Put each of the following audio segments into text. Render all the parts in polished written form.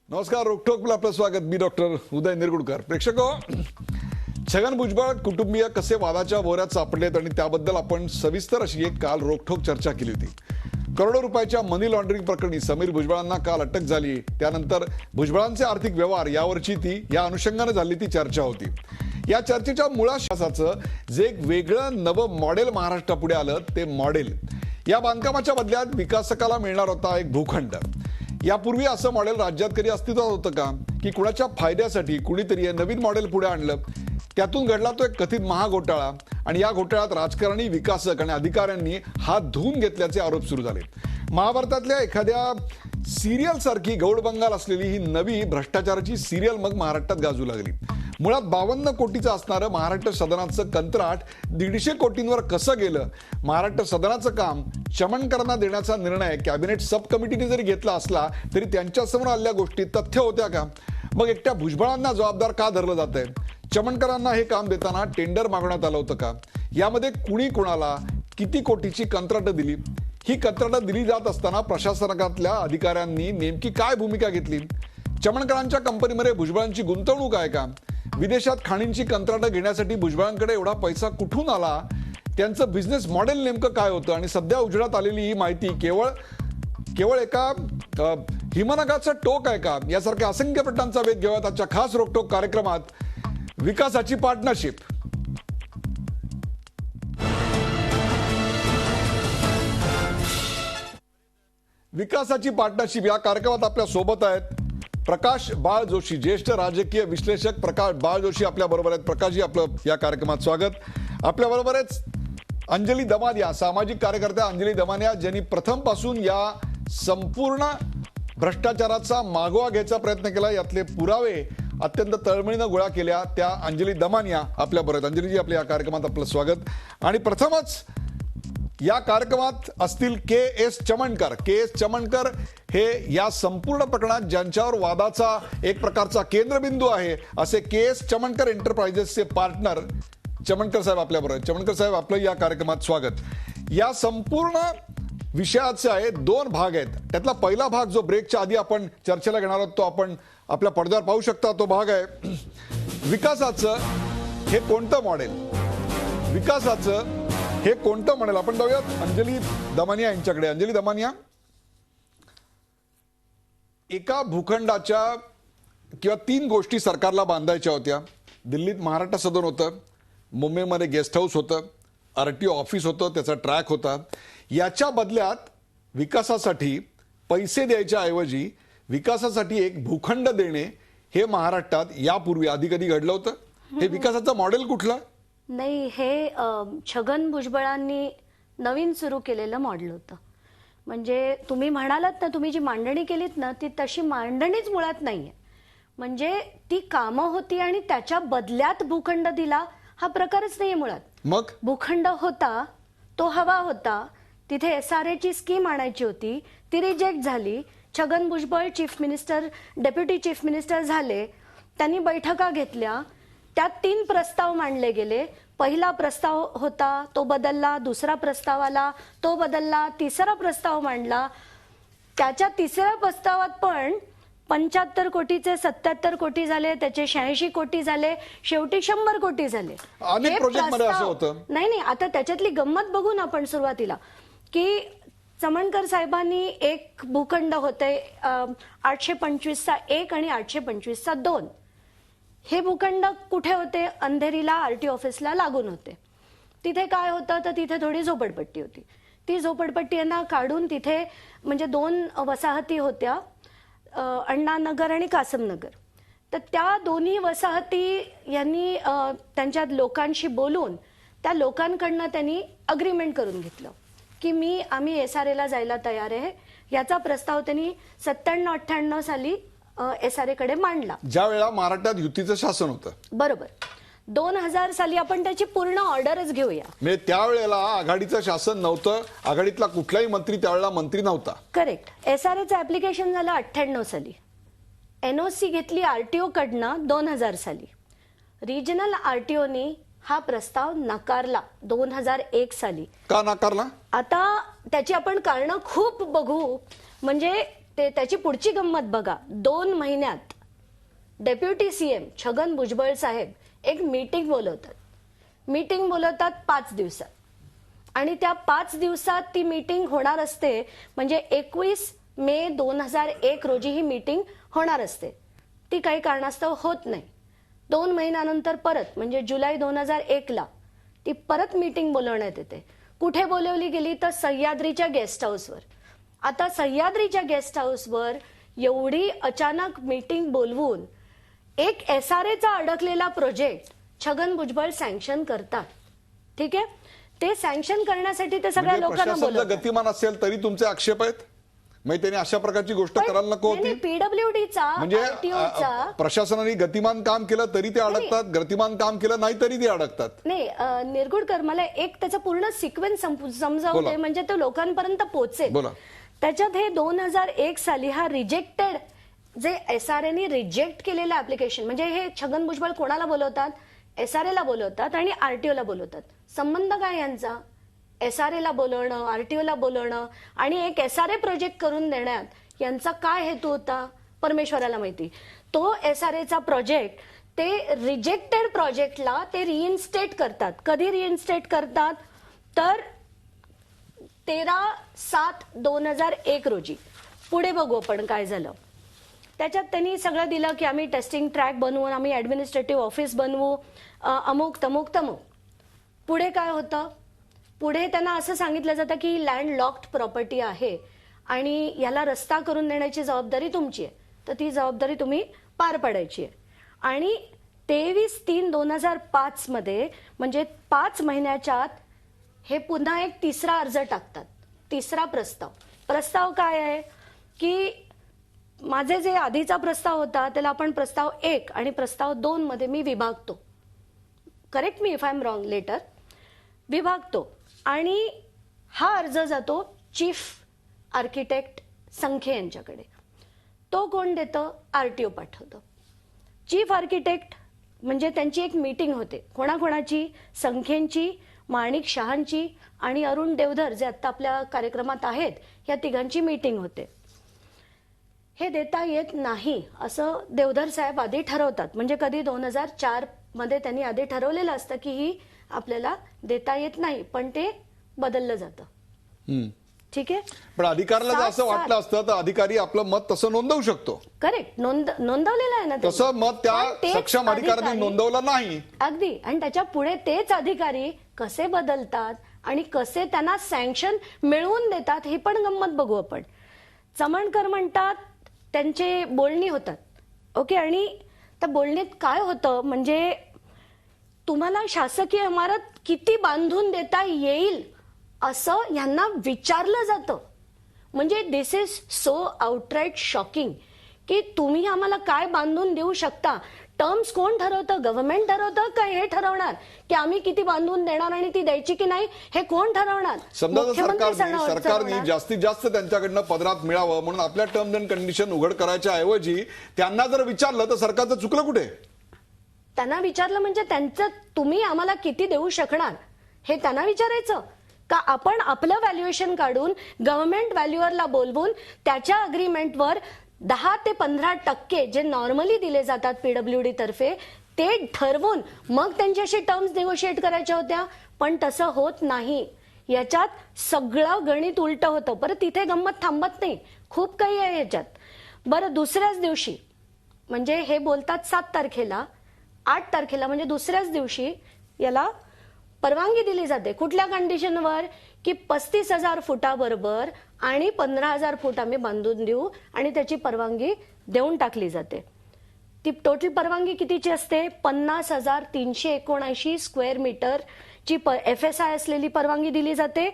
नमस्कार. रोकठोकला आपलं स्वागत. मी डॉक्टर उदय निरगुडकर. प्रेक्षक, छगन भुजबळ कुटुंबीय कसे वादाच्या भोवऱ्यात सापडलेत आणि त्याबद्दल आपण सविस्तर अशी एक काल रोकठोक चर्चा केली होती. करोडो रुपयाच्या मनी लॉन्ड्रिंग प्रकरणी समीर भुजबळांना काल अटक झाली. त्यानंतर भुजबळांचे आर्थिक व्यवहार यावरची या अनुषंगाने झाली ती चर्चा होती. या चर्चेच्या मुळाशासाचं जे एक वेगळं नवं मॉडेल महाराष्ट्रापुढे आलं ते मॉडेल या बांधकामाच्या बदल्यात विकासकाला मिळणार होता एक भूखंड. यापूर्वी असं मॉडेल राज्यात कधी अस्तित्वात होतं का, की कुणाच्या फायद्यासाठी कुणीतरी नवीन मॉडेल पुढे आणलं. त्यातून घडला तो एक कथित महाघोटाळा आणि या घोटाळ्यात राजकारणी, विकासक आणि अधिकाऱ्यांनी हात धुवून घेतल्याचे आरोप सुरू झाले. महाभारतातल्या एखाद्या सिरियल सारखी गौडबंगाल असलेली ही नवी भ्रष्टाचाराची सिरियल मग महाराष्ट्रात गाजू लागली. मुळात 52 कोटीचं असणारं महाराष्ट्र सदनाचं कंत्राट 150 कोटींवर कसं गेलं. महाराष्ट्र सदनाचं काम चमनकरांना देण्याचा निर्णय कॅबिनेट सब कमिटीने जरी घेतला असला तरी त्यांच्यासमोर आलेल्या गोष्टी तथ्य होत्या का? मग एकट्या भुजबळांना जबाबदार का धरलं जातंय? चमनकरांना हे काम देताना टेंडर मागण्यात आलं होतं का? यामध्ये कुणी कुणाला किती कोटीची कंत्राटं दिली? ही कंत्राटं दिली जात असताना प्रशासनातल्या अधिकाऱ्यांनी नेमकी काय भूमिका घेतली? चमनकरांच्या कंपनीमध्ये भुजबळांची गुंतवणूक आहे का? विदेशात खाणींची कंत्राटं घेण्यासाठी भुजबळांकडे एवढा पैसा कुठून आला? त्यांचं बिझनेस मॉडेल नेमकं काय होतं? आणि सध्या उजेडात आलेली ही माहिती केवळ एका हिमनगाचं टोक आहे का? यासारख्या असंख्य प्रश्नांचा वेध घेऊयात आजच्या खास रोकटोक कार्यक्रमात. विकासाची पार्टनरशिप. विकासाची पार्टनरशिप या कार्यक्रमात आपल्या सोबत आहेत प्रकाश बाळ जोशी, ज्येष्ठ राजकीय विश्लेषक प्रकाश बाळ जोशी आपल्या बरोबर आहेत. प्रकाशजी, आपलं या कार्यक्रमात स्वागत. आपल्या बरोबरच अंजली दमानिया, सामाजिक कार्यकर्त्या अंजली दमानिया, ज्यांनी प्रथमपासून या संपूर्ण भ्रष्टाचाराचा मागोवा घ्यायचा प्रयत्न केला, यातले पुरावे अत्यंत तळमळीनं गोळा केल्या, त्या अंजली दमानिया आपल्या बरोबर आहेत. अंजलीजी, आपल्या या कार्यक्रमात आपलं स्वागत. आणि प्रथमच या कार्यक्रमात असतील के.एस. चमनकर. के.एस. चमनकर हे या संपूर्ण प्रकरणात ज्यांच्यावर वादाचा एक प्रकारचा केंद्रबिंदू आहे असे के.एस. चमनकर एंटरप्राइजेसचे पार्टनर चमनकर साहेब आपल्या बरोबर. चमनकर साहेब, आपलं या कार्यक्रमात स्वागत. या संपूर्ण विषयाचे आहे 2 भाग आहेत. त्यातला पहिला भाग जो ब्रेकच्या आधी आपण चर्चेला घेणार आहोत तो आपण आपल्या पडद्यावर पाहू शकता. तो भाग आहे विकासाचं हे कोणतं मॉडेल. विकासाचं हे कोणतं मॉडेल. आपण जाऊयात अंजली दमानिया यांच्याकडे. अंजली दमानिया, एका भूखंडाच्या किंवा 3 गोष्टी सरकारला बांधायच्या होत्या. दिल्लीत महाराष्ट्र सदन होतं, मुंबईमध्ये गेस्ट हाऊस होतं, आरटीओ ऑफिस होतं, त्याचा ट्रॅक होता. याच्या बदल्यात विकासासाठी पैसे द्यायच्या ऐवजी विकासासाठी एक भूखंड देणे हे महाराष्ट्रात यापूर्वी आधी कधी घडलं होतं? हे विकासाचं मॉडेल कुठलं? नाही, हे छगन भुजबळांनी नवीन सुरू केलेलं मॉडेल होतं. म्हणजे तुम्ही म्हणालात ना, तुम्ही जी मांडणी केलीत ना, ती तशी मांडणीच मुळात नाहीये. म्हणजे ती कामं होती आणि त्याच्या बदल्यात भूखंड दिला हा प्रकारच नाहीये मुळात. मग भूखंड होता, तो हवा होता, तिथे SRA ची स्कीम आणायची होती, ती रिजेक्ट झाली. Chhagan Bhujbal chief minister, deputy chief minister झाले, त्यांनी बैठका घेतल्या, त्यात 3 प्रस्ताव मांडले गेले. पहिला प्रस्ताव होता, तो बदलला. दुसरा प्रस्ताव आला, तो बदलला. तिसरा प्रस्ताव मांडला. त्याच्या तिसऱ्या प्रस्तावात पण 75 कोटीचे 77 कोटी झाले, त्याचे 86 कोटी झाले, शेवटी 100 कोटी झाले. अनेक प्रोजेक्टमध्ये असं होतं. नाही, आता त्याच्यातली गंमत बघून आपण सुरुवातीला की चमनकर साहेबांनी एक भूखंड होते 825चा 1 आणि 825चा 2. हे भूखंड कुठे होते? अंधेरीला आरटी ऑफिसला लागून होते. तिथे काय होतं तर तिथे थोडी झोपडपट्टी होती. ती झोपडपट्टी यांना काढून तिथे म्हणजे 2 वसाहती होत्या, अण्णानगर आणि कासमनगर. तर त्या दोन्ही वसाहती यांनी त्यांच्या लोकांशी बोलून त्या लोकांकडनं त्यांनी अग्रीमेंट करून घेतलं की आम्ही SRA जायला तयार आहे. याचा प्रस्ताव त्यांनी 97-98 साली SRA कडे मांडला, ज्या वेळेला महाराष्ट्रात युतीचं शासन होतं. बरोबर. 2000 साली आपण त्याची पूर्ण ऑर्डरच घेऊया. म्हणजे त्यावेळेला आघाडीचं शासन नव्हतं, आघाडीतला कुठलाही मंत्री त्यावेळेला मंत्री नव्हता. करेक्ट. SRAचं ऍप्लिकेशन झालं 98 साली. NOC घेतली RTO कडनं 2000 साली. रिजनल RTOनी हा प्रस्ताव नकारला 2001 साली. का नाकारला? आता त्याची आपण कारणं खूप बघू. म्हणजे त्याची पुढची गंमत बघा, 2 महिन्यात डेप्युटी सीएम छगन भुजबळ साहेब एक मीटिंग बोलवतात 5 दिवसात, आणि त्या 5 दिवसात ती मीटिंग होणार असते. म्हणजे 21 मे 2001 रोजी ही मीटिंग होणार असते. ती काही कारणास्तव होत नाही. 2 महिन्यानंतर परत म्हणजे जुलै 2001ला ती परत मीटिंग बोलवण्यात येते. कुठे बोलवली गेली तर सह्याद्रीच्या गेस्ट हाऊसवर. आता सह्याद्रीच्या गेस्ट हाऊसवर एवढी अचानक मीटिंग बोलवून एक SRAचा अडकलेला प्रोजेक्ट छगन भुजबळ सँक्शन करतात. ठीक आहे, ते सँक्शन करण्यासाठी ते सगळ्या लोकांना प्रशासन जर बोलवतात. गतिमान असेल तरी तुमचे आक्षेप आहेत? म्हणजे त्यांनी अशा प्रकारची गोष्ट करायला नको होती. पीडब्ल्यूडीचा म्हणजे RTOचा प्रशासनाने गतिमान काम केलं तरी ते अडकतात, गतिमान काम केलं नाही तरी ते अडकतात. नाही, निरगुडकर, मला एक त्याचा पूर्ण सिक्वेन्स समजावते बोला. म्हणजे तो लोकांपर्यंत पोहोचेल. बोला. त्याच्यात हे 2001 साली हा रिजेक्टेड, जे SRAने रिजेक्ट केलेलं ऍप्लिकेशन, म्हणजे हे छगन भुजबळ कोणाला बोलवतात? SRAला बोलवतात आणि RTOला बोलवतात. संबंध काय यांचा? SRAला बोलवणं, RTOला बोलवणं आणि एक SRA प्रोजेक्ट करून देण्यात यांचा काय हेतू होता परमेश्वराला माहिती. तो SRAचा प्रोजेक्ट ते रिजेक्टेड प्रोजेक्टला ते रिइन्स्टेट करतात. कधी रिइन्स्टेट करतात तर 13/7/2001 रोजी. पुढे बघू आपण काय झालं. त्याच्यात त्यांनी सगळं दिलं की आम्ही टेस्टिंग ट्रॅक बनवून आम्ही ऍडमिनिस्ट्रेटिव्ह ऑफिस बनवू, अमुक तमुक तमुक. पुढे काय होतं? पुढे त्यांना असं सांगितलं जातं की लँड लॉक्ड प्रॉपर्टी आहे आणि याला रस्ता करून देण्याची जबाबदारी तुमची आहे, तर ती जबाबदारी तुम्ही पार पाडायची आहे. आणि 23/3/2005 मध्ये म्हणजे 5 महिन्याच्या आत हे पुन्हा एक तिसरा अर्ज टाकतात, तिसरा प्रस्ताव काय आहे की माझे जे आधीचा प्रस्ताव होता त्याला आपण प्रस्ताव 1 आणि प्रस्ताव 2 मध्ये मी विभागतो. Correct me if I am wrong later. विभागतो आणि हा अर्ज जातो चीफ आर्किटेक्ट संखे यांच्याकडे. तो कोण देतं? RTO पाठवतं. चीफ आर्किटेक्ट म्हणजे त्यांची एक मीटिंग होते. कोणाकोणाची? संखेंची, माणिक शहांची आणि अरुण देवधर जे आता आपल्या कार्यक्रमात आहेत, या तिघांची मीटिंग होते. हे देता येत नाही असं देवधर साहेब आधी ठरवतात. म्हणजे कधी 2004 मध्ये त्यांनी आधी ठरवलेलं असतं की ही आपल्याला देता येत नाही, पण ते बदललं जातं. ठीक आहे, पण अधिकाऱ्याला जर असं वाटलं असतं तर अधिकारी आपलं मत तसं नोंदवू शकतो. करेक्ट, नोंदवलेलं आहे ना त्यांनी. तसं मत पण त्या तेच सक्षम अधिकाऱ्यांनी अधिकारी- नोंदवलं नाही. अगदी. आणि त्याच्या पुढे तेच अधिकारी कसे बदलतात आणि कसे त्यांना सँक्शन मिळवून देतात ही पण गंमत बघू आपण. चमणकर म्हणतात त्यांचे बोलणी होतात. ओके, आणि त्या बोलणीत काय होतं म्हणजे तुम्हाला शासकीय इमारत किती बांधून देता येईल असं यांना विचारलं जातं. म्हणजे दिस इज सो आउटराईट शॉकिंग की तुम्ही आम्हाला काय बांधून देऊ शकता. टर्म्स कोण ठरवतं? गव्हर्नमेंट ठरवतं का हे ठरवणार की आम्ही किती बांधून देणार आणि ती द्यायची की नाही हे कोण ठरवणार? समजा जर मुख्यमंत्री सरकारने ठरवणार. जास्तीत जास्त त्यांच्याकडनं पदरात मिळावं म्हणून आपल्या टर्म्स अँड कंडिशन उघड करायच्या ऐवजी त्यांना जर विचारलं तर सरकारचं चुकलं कुठे? त्यांना विचारलं म्हणजे त्यांचं तुम्ही आम्हाला किती देऊ शकणार हे त्यांना विचारायचं का? आपण आपलं व्हॅल्युएशन काढून गव्हर्नमेंट व्हॅल्युअरला बोलवून त्याच्या अग्रीमेंटवर 10 ते 15% जे नॉर्मली दिले जातात पीडब्ल्यूडी तर्फे ते ठरवून मग त्यांच्याशी टर्म्स निगोशिएट करायच्या होत्या. पण तसं होत नाही. याच्यात सगळं गणित उलटं होतं. परत तिथे गंमत थांबत नाही, खूप काही आहे याच्यात. बरं, दुसऱ्याच दिवशी म्हणजे हे बोलतात 7 तारखेला, 8 तारखेला म्हणजे दुसऱ्याच दिवशी याला परवानगी दिली जाते. कुठल्या कंडिशनवर? की 35,000 फुटाबरोबर आणि 15,000 फूट आम्ही बांधून देऊ आणि त्याची परवानगी देऊन टाकली जाते. ती टोटल परवानगी कितीची असते? 50,379 स्क्वेअर मीटरची FSI असलेली परवानगी दिली जाते.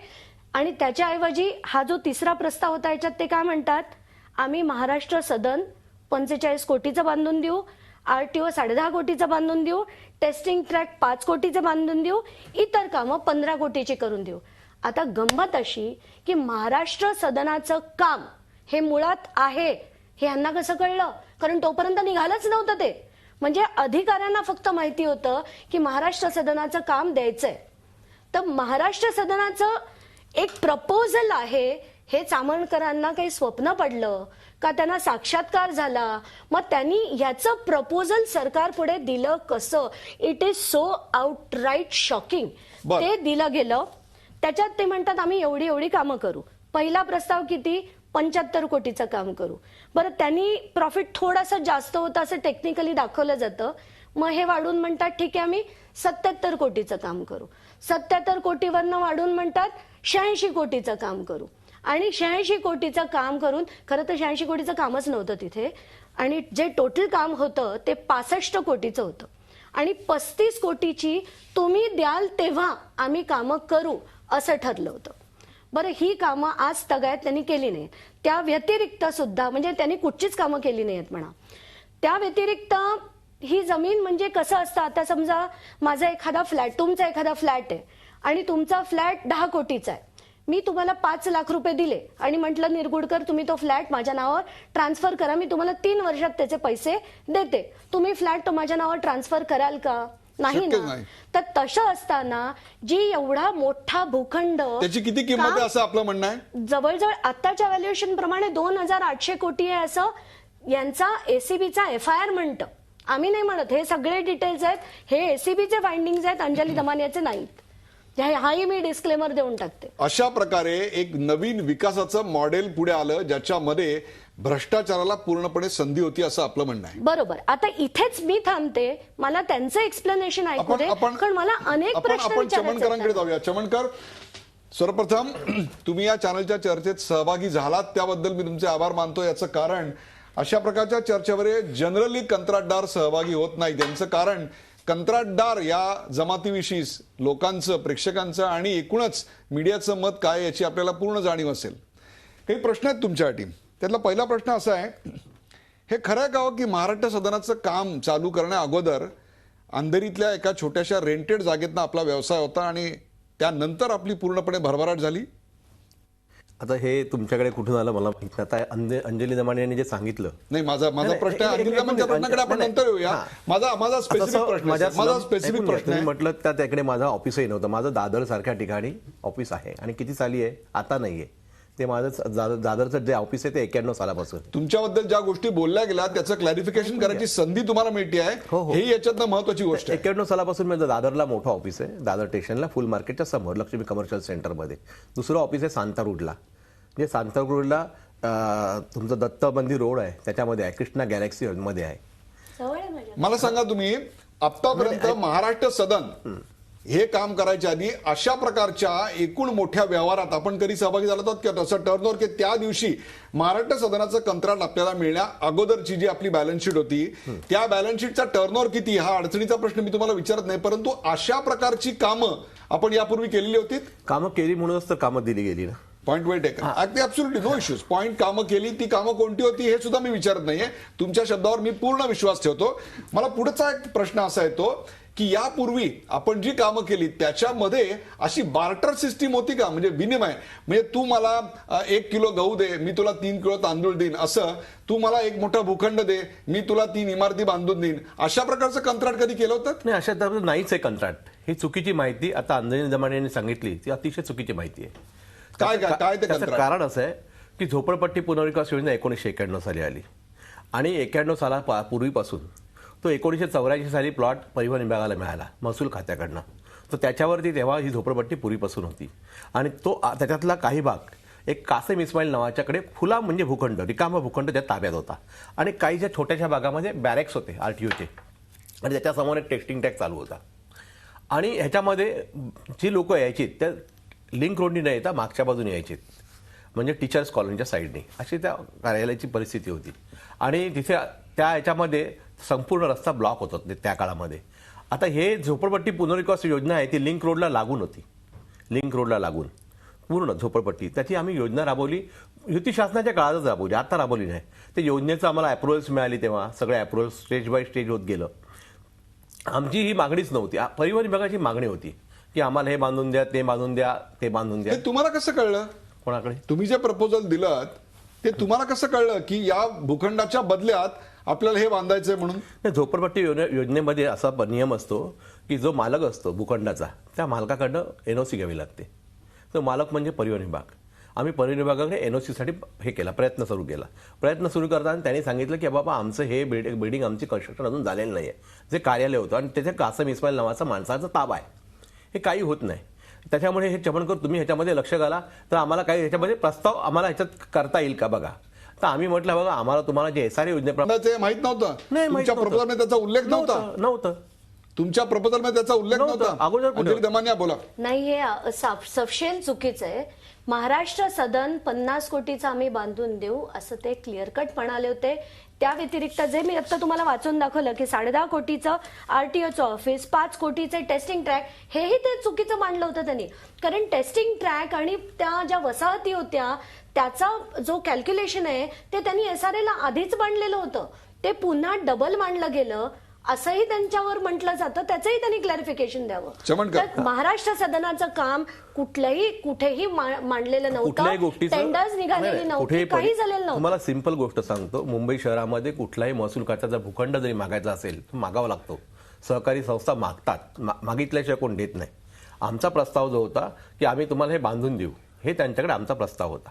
आणि त्याच्याऐवजी हा जो तिसरा प्रस्ताव होता याच्यात ते काय म्हणतात? आम्ही महाराष्ट्र सदन 45 कोटीचं बांधून देऊ, RTO 10.5 कोटीचं बांधून देऊ, टेस्टिंग ट्रॅक 5 कोटीचं बांधून देऊ, इतर कामं 15 कोटीची करून देऊ. आता गंमत अशी की महाराष्ट्र सदनाचं काम हे मुळात आहे हे यांना कसं कळलं? कारण तोपर्यंत निघालंच नव्हतं ते. म्हणजे अधिकाऱ्यांना फक्त माहिती होतं की महाराष्ट्र सदनाचं काम द्यायचंय. तर महाराष्ट्र सदनाचं एक प्रपोजल आहे हे चामणकरांना काही स्वप्न पडलं का त्यांना साक्षात्कार झाला? मग त्यांनी ह्याचं प्रपोजल सरकार पुढे दिलं कसं? It is so outright shocking. बरं. ते दिलं गेलं. त्याच्यात ते म्हणतात आम्ही एवढी एवढी कामं करू. पहिला प्रस्ताव किती? 75 कोटीचं काम करू. बरं, त्यांनी प्रॉफिट थोडंसं जास्त होतं असं टेक्निकली दाखवलं जातं. मग हे वाढून म्हणतात ठीक आहे आम्ही 77 कोटीचं काम करू. 77 कोटीवरनं वाढून म्हणतात 86 कोटीचं काम करू. आणि 86 कोटीचं काम करून, खरं तर 86 कोटीचं कामच नव्हतं तिथे, आणि जे टोटल काम होतं ते 65 कोटीचं होतं. आणि 35 कोटीची तुम्ही द्याल तेव्हा आम्ही कामं करू असं ठरलं होतं. बरं, ही कामं आज तगायत त्यांनी केली नाहीत. त्या व्यतिरिक्त सुद्धा, म्हणजे त्यांनी कुठचीच कामं केली नाहीत म्हणा. त्या व्यतिरिक्त ही जमीन म्हणजे कसं असतं, आता समजा माझा एखादा फ्लॅट, तुमचा एखादा फ्लॅट आहे आणि तुमचा फ्लॅट 10 कोटीचा आहे. मी तुम्हाला 5 लाख रुपये दिले आणि म्हटलं निरगुडकर तुम्ही तो फ्लॅट माझ्या नावावर ट्रान्सफर करा, मी तुम्हाला 3 वर्षात त्याचे पैसे देते. तुम्ही फ्लॅट तो माझ्या नावावर ट्रान्सफर कराल का? नाही शक्य ना. नाही. तर तसं असताना जी एवढा मोठा भूखंड, त्याची किती किंमत आहे असं आपलं म्हणणं आहे? जवळजवळ आताच्या व्हॅल्युएशन प्रमाणे 2800 कोटी आहे असं यांचा एसीबीचा FIR म्हणतं. आम्ही नाही म्हणत, हे सगळे डिटेल्स आहेत, हे एसीबीचे फाइंडिंग्स आहेत, अंजली दमानियाचे नाहीत. हाही मी डिस्क्लेमर देऊन टाकते. अशा प्रकारे एक नवीन विकासाचं मॉडेल पुढे आलं ज्याच्यामध्ये भ्रष्टाचाराला पूर्णपणे संधी होती असं आपलं म्हणणं आहे. बरोबर. आता इथेच मी थांबते. मला त्यांचं एक्सप्लेनेशन ऐकू दे, कारण मला अनेक प्रश्न आपण विचारायचे चमनकरांकडे आहेत. जाऊया. चमनकर, सर्वप्रथम तुम्ही या चॅनलच्या चर्चेत सहभागी झालात त्याबद्दल मी तुमचे आभार मानतो. याचं कारण अशा प्रकारच्या चर्चेवर जनरली कंत्राटदार सहभागी होत नाही. त्यांचं कारण कंत्राटदार या जमातीविषयी लोकांचं, प्रेक्षकांचं आणि एकूणच मीडियाचं मत काय याची आपल्याला पूर्ण जाणीव असेल. काही प्रश्न आहेत तुमच्यासाठी. त्यातला पहिला प्रश्न असा आहे, हे खरं आहे का हो की महाराष्ट्र सदनाचं काम चालू करण्या अगोदर अंधेरीतल्या एका छोट्याशा रेंटेड जागेतनं आपला व्यवसाय होता आणि त्यानंतर आपली पूर्णपणे भरभराट झाली? आता हे तुमच्याकडे कुठून आलं मला माहित नाही. आता अंजली दमाने यांनी जे सांगितलं, नाही, माझा प्रश्न आहे. अंजली दमानियाच्या प्रश्नाकडे आपण नंतर येऊया. माझा स्पेसिफिक प्रश्न आहे. माझा स्पेसिफिक प्रश्न आहे. म्हटलं त्या त्याकडे माझं ऑफिसही नव्हतं. माझं दादर सारख्या ठिकाणी ऑफिस आहे आणि किती साली आहे आता नाहीये. ते माझं दादरचं जे ऑफिस आहे ते 91 सालापासून. तुमच्याबद्दल ज्या गोष्टी बोलल्या गेल्या त्याचं क्लॅरिफिकेशन करायची संधी तुम्हाला मिळते आहे, हे याच्यातनं महत्वाची गोष्ट आहे. 91 सालापासून माझं दादरला मोठं ऑफिस आहे. दादर स्टेशनला फुल मार्केटच्या समोर लक्ष्मी कमर्शियल सेंटरमध्ये. दुसरं ऑफिस आहे सांता रोडला. जे सांता रोडला तुमचं दत्त मंदिर रोड आहे त्याच्यामध्ये आहे, कृष्णा गॅलेक्सी मध्ये आहे. जवळ आहे माझ्या. मला सांगा, तुम्ही आतापर्यंत महाराष्ट्र सदन हे काम करायच्या आधी अशा प्रकारच्या एकूण मोठ्या व्यवहारात आपण कधी सहभागी झाला होतात किंवा तसं टर्नओव्हर की त्या दिवशी महाराष्ट्र सदनाचं कंत्राट आपल्याला मिळण्या अगोदरची जी आपली बॅलन्स शीट होती त्या बॅलन्स शीटचा टर्नओव्हर किती, हा अडचणीचा प्रश्न मी तुम्हाला विचारत नाही, परंतु अशा प्रकारची कामं आपण यापूर्वी केलेली होती? कामं केली म्हणूनच तर कामं दिली गेली ना. Point well taken. Absolutely no issues. Point कामं केली, ती कामं कोणती होती हे सुद्धा मी विचारत नाहीये. तुमच्या शब्दावर मी पूर्ण विश्वास ठेवतो. मला पुढचा एक प्रश्न असा येतो की यापूर्वी आपण जी कामं केली त्याच्यामध्ये अशी बार्टर सिस्टीम होती का? म्हणजे विनिमय, म्हणजे तू मला 1 किलो गहू दे, मी तुला 3 किलो तांदूळ देईन, असं तू मला एक मोठा भूखंड दे, मी तुला 3 इमारती बांधून देईन, अशा प्रकारचं कंत्राट कधी केलं होतं? नाही, अशा तऱ्हेचं नाहीच आहे कंत्राट. ही चुकीची माहिती आता अंजली दमाने यांनी सांगितली, ती अतिशय चुकीची माहिती आहे. काय ते त्याचं कंत्राट? कारण असं आहे की झोपडपट्टी पुनर्विकास योजना 1991 साली आली आणि 91 सालापूर्वीपासून तो 1984 साली प्लॉट परिवहन विभागाला मिळाला महसूल खात्याकडनं. तर त्याच्यावरती तेव्हा ही झोपडपट्टी पूर्वीपासून होती आणि तो त्याच्यातला काही भाग एक कासिम इस्माईल नावाच्याकडे खुला म्हणजे भूखंड, रिकामा भूखंड त्या ताब्यात होता आणि काही ज्या छोट्याशा भागामध्ये बॅरेक्स होते RTOचे आणि त्याच्यासमोर एक टेस्टिंग टॅग चालू होता. आणि ह्याच्यामध्ये जी लोक यायची त्या लिंक रोडनी न येता मागच्या बाजूने यायची, म्हणजे टीचर्स कॉलनीच्या साईडने, अशी त्या कार्यालयाची परिस्थिती होती. आणि तिथे त्या ह्याच्यामध्ये संपूर्ण रस्ता ब्लॉक होत होते त्या काळामध्ये. आता हे झोपडपट्टी पुनर्विकास योजना आहे ती लिंक रोडला लागून होती. लिंक रोडला लागून पूर्ण झोपडपट्टी, त्याची आम्ही योजना राबवली. युती शासनाच्या काळातच राबवली, आता राबवली नाही. ते योजनेचं आम्हाला अप्रुव्हल्स मिळाली तेव्हा, सगळे अप्रुव्हल्स स्टेज बाय स्टेज होत गेलं. आमची ही मागणीच नव्हती, परिवहन विभागाची मागणी होती की आम्हाला हे बांधून द्या, ते बांधून द्या, ते बांधून द्या. हे तुम्हाला कसं कळलं? कोणाकडे? तुम्ही जे प्रपोजल दिलं ते तुम्हाला कसं कळलं की या भूखंडाच्या बदल्यात आपल्याला हे बांधायचंय म्हणून? झोपडपट्टी योजनेमध्ये असा नियम असतो की जो मालक असतो भूखंडाचा त्या मालकाकडनं NOC घ्यावी लागते. तो मालक म्हणजे परिवहन विभाग आम्ही परिवहन विभागाकडे एनओसी साठी हे केला, प्रयत्न सुरू केला. प्रयत्न सुरू करताना त्यांनी सांगितलं की बाबा आमचं हे बिल्डिंग आमची कन्स्ट्रक्शन अजून झालेलं नाहीये, जे कार्यालय होतं आणि त्याचे कासम इस्माईल नावाचा माणसाचा ताबा आहे, हे काही होत नाही. त्याच्यामुळे हे चमनकर तुम्ही ह्याच्यामध्ये लक्ष घाला, तर आम्हाला काही ह्याच्यामध्ये प्रस्ताव आम्हाला ह्याच्यात करता येईल का बघा. तर आम्ही म्हटलं बघा आम्हाला तुम्हाला जे SRA योजनेप्रमाणे ते माहित नव्हतं, नाही, माहित तुमच्या नव्हतं. प्रपोजलमध्ये त्याचा उल्लेख नव्हता. नव्हतं तुमच्या प्रपोजलमध्ये त्याचा उल्लेख नव्हतं. नव्हता. अगोदर कुठं? अंजली दमानिया बोला. नाही, हे सफशेल चुकीचं आहे. महाराष्ट्र सदन 50 कोटीचं आम्ही बांधून देऊ असं ते क्लिअर कट म्हणाले होते. त्या व्यतिरिक्त जे मी आता तुम्हाला वाचून दाखवलं की 10.5 कोटीचं RTOचं ऑफिस, 5 कोटीचे टेस्टिंग ट्रॅक, हेही ते चुकीचं मांडलं होतं त्यांनी. कारण टेस्टिंग ट्रॅक आणि त्या ज्या वसाहती होत्या त्याचा जो कॅल्क्युलेशन आहे ते त्यांनी SRA ला आधीच मांडलेलं होतं, ते पुन्हा डबल मांडलं गेलं असंही त्यांच्यावर म्हटलं जातं. त्याचंही त्यांनी क्लॅरिफिकेशन द्यावं. चमनकर. तर महाराष्ट्र सदनाचं काम कुठेही मांडलेलं कुठल्याही नव्हतं, गोष्टीचं टेंडर्स निघालेली नव्हती, काही झालेलं नव्हतं. तुम्हाला सिंपल गोष्ट सांगतो, मुंबई शहरामध्ये कुठलाही महसूल खात्याचा भूखंड जरी मागायचा असेल तर मागावा लागतो. सहकारी संस्था मागतात, मागितल्याशिवाय कोण देत नाही. आमचा प्रस्ताव जो होता की आम्ही तुम्हाला हे बांधून देऊ, हे त्यांच्याकडे आमचा प्रस्ताव होता.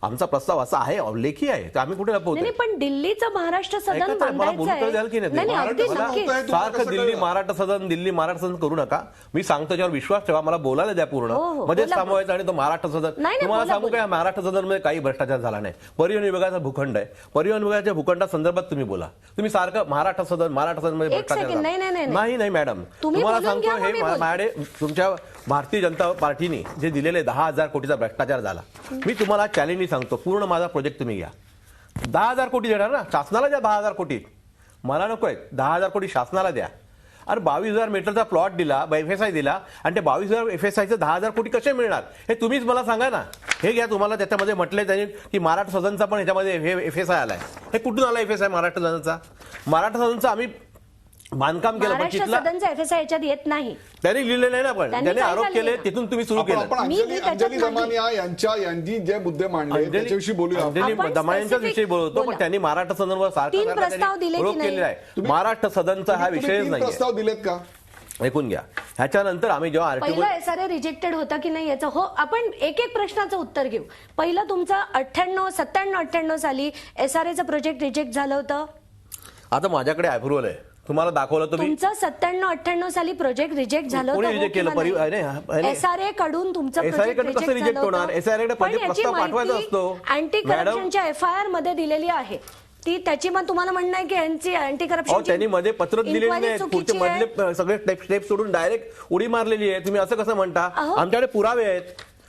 आमचा प्रस्ताव असा आहे, लेखी आहे, तर आम्ही कुठे लपवतो? नाही, पण दिल्लीचं महाराष्ट्र सदन ऐका तर, मला बोलू तर द्याल की नाही? नाही, अगदी महाराष्ट्र नक्की. सदन आहे, तुम्हाला सारखं कसं दिल्ली कळलं? महाराष्ट्र सदन, दिल्ली महाराष्ट्र सदन करू नका. मी सांगतो त्याच्यावर विश्वास ठेवा, मला बोलायला द्या पूर्ण. हो, हो, मध्येच बोला, थांबवायचं आणि तो महाराष्ट्र सदन. नाही, तुम्हाला बोला, सांगू काय, महाराष्ट्र सदनमध्ये काही भ्रष्टाचार झाला नाही. परिवहन विभागाचा भूखंड आहे, परिवहन विभागाच्या भूखंडा संदर्भात तुम्ही बोला. तुम्ही सारखं महाराष्ट्र सदन मध्ये एक भ्रष्टाचार सेकंड, झाला. नाही, नाही मॅडम, तुम्ही तुम्हाला बोलून घ्या, सांगतो मग मी हे बोलते. माझ्याकडे तुमच्या भारतीय जनता पार्टीने जे दिलेले 10,000 कोटीचा भ्रष्टाचार झाला. मी तुम्हाला चॅलेंजनी सांगतो, पूर्ण माझा प्रोजेक्ट तुम्ही घ्या. 10,000 कोटी देणार ना, शासनाला द्या 10,000 कोटी, मला नको आहे. 10,000 कोटी शासनाला द्या. अरे 22,000 मीटरचा प्लॉट दिला, FSI दिला, आणि ते 22,000 FSIचे 10,000 कोटी कसे मिळणार हे तुम्हीच मला सांगा ना. हे घ्या, तुम्हाला त्याच्यामध्ये म्हटलंय त्यांनी की महाराष्ट्र सदनचा पण ह्याच्यामध्ये हे FSI आलाय. हे कुठून आला FSI महाराष्ट्र सदनचा? महाराष्ट्र सदनचा आम्ही बांधकाम केलं, पण महाराष्ट्र तिथला सदनचा FSI याच्यात येत नाही. त्यांनी लिहिलेलं नाही ना, पण त्यांनी त्याने काय आरोप सांगितलं? केले, तिथून तुम्ही सुरू केलं. आपण मी त्याच्यात अंजली नाही. दमानिया यांनी जे मुद्दे मांडले त्याच्याविषयी बोलूया. अंजली आपण दमानियांच्याच specific विषयी बोलतो, पण बोला. त्यांनी महाराष्ट्र सदनवर सारखा 3 सारखा प्रस्ताव त्यांनी दिले की आरोप नाही? केलेला आहे. महाराष्ट्र सदनचा हा तुम्ही विषयच 3 नाहीये. प्रस्ताव दिलेत का? ऐकून घ्या. ह्याच्यानंतर आम्ही जेव्हा आर्टिकल पहिला SRA रिजेक्टेड होता की नाही याचं, हो, आपण एक एक प्रश्नाचं उत्तर घेऊ. पहिलं तुमचं 97-98 साली SRAचं प्रोजेक्ट रिजेक्ट झालं होतं. आता माझ्याकडे अप्रुव्हल आहे, तुम्हाला दाखवलं तुम्ही. तुमचं 97-98 साली प्रोजेक्ट रिजेक्ट झालं कोणी होतं, reject केलं? SRA कडून तुमचं SRA कडून कसं reject होणार? SRA कडे पहिले प्रस्ताव पाठवायचा असतो. अँटी करप्शनच्या FIR मध्ये दिलेली आहे. ती त्याची मग तुम्हाला म्हणणं आहे की यांची अँटी करप्शन त्यांनी मध्ये पत्र दिलेली नाही, पुढचे मधले सगळे स्टेप सोडून डायरेक्ट उडी मारलेली आहे. तुम्ही असं कसं म्हणता? अहो. आमच्याकडे पुरावे आहेत,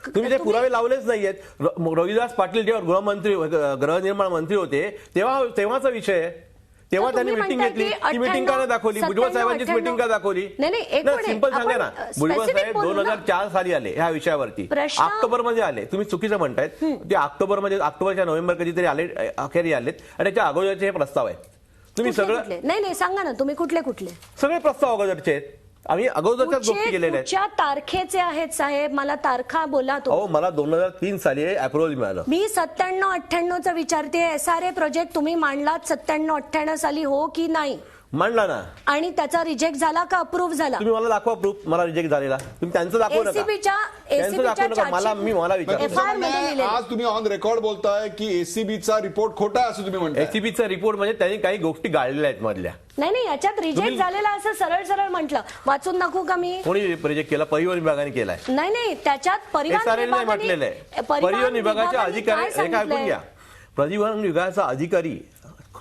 तुम्ही ते पुरावे लावलेच नाहीयेत. रविदास पाटील जेव्हा गृहनिर्माण मंत्री होते तेव्हाचा विषय आहे. तेव्हा त्यांनी तुम्ही मिटिंग म्हणताय घेतली, की ती मिटिंग का नाही दाखवली? 98, भुजबळ साहेबांचीच मिटिंग का दाखवली? नाही, एक मिनिट. सिंपल सांगा ना. आपण भुजबळ specific साहेब बोलू ना. 2004 साली आले ह्या विषयावरती. प्रश्न- ऑक्टोबरमध्ये आले. तुम्ही चुकीचं म्हणतायत. ते ऑक्टोबरच्या नोव्हेंबर कधीतरी आले, अखेरी आलेत, आणि त्याच्या अगोदरचे हे प्रस्ताव आहेत. तुम्ही कुठले- सगळं कुठले? नाही सांगा ना, तुम्ही कुठले सगळे प्रस्ताव अगोदरचे आहेत. आम्ही अगोदरच्याच गोष्टी केलेल्या आहेत. कुठच्या तारखेचे आहेत साहेब? मला तारखा बोला तुम्ही. अहो, मला 2003 साली अप्रुव्हल मिळालं. मी 97-98 विचारते. SRA प्रोजेक्ट तुम्ही मांडलात 97-98 साली, हो की नाही? मांडला ना. आणि त्याचा रिजेक्ट झाला का अप्रूव्ह झाला? तुम्ही मला दाखवा प्रूफ, मला रिजेक्ट झालेला. तुम्ही त्यांचं दाखवू नका. त्यांचं दाखवू नका. मला FIR विचार मध्ये लिहिलेलं. आज तुम्ही ऑन रेकॉर्ड बोलताय की ACBचा रिपोर्ट खोटा आहे असं तुम्ही म्हणताय. एसीबीचा रिपोर्ट म्हणजे त्यांनी काही गोष्टी गाळलेल्या आहेत मधल्या. नाही याच्यात रिजेक्ट झालेला असं सरळ म्हटलं. वाचून दाखवू का मी? कोणी रिजेक्ट केला? परिवहन विभागाने केलाय. नाही त्याच्यात परिवहन SRA नाही विभागाने- म्हटलेलं आहे. परिवहन विभागाचे अधिकारी, हे काय ऐकून घ्या. परिवहन विभागाचा अधिकारी,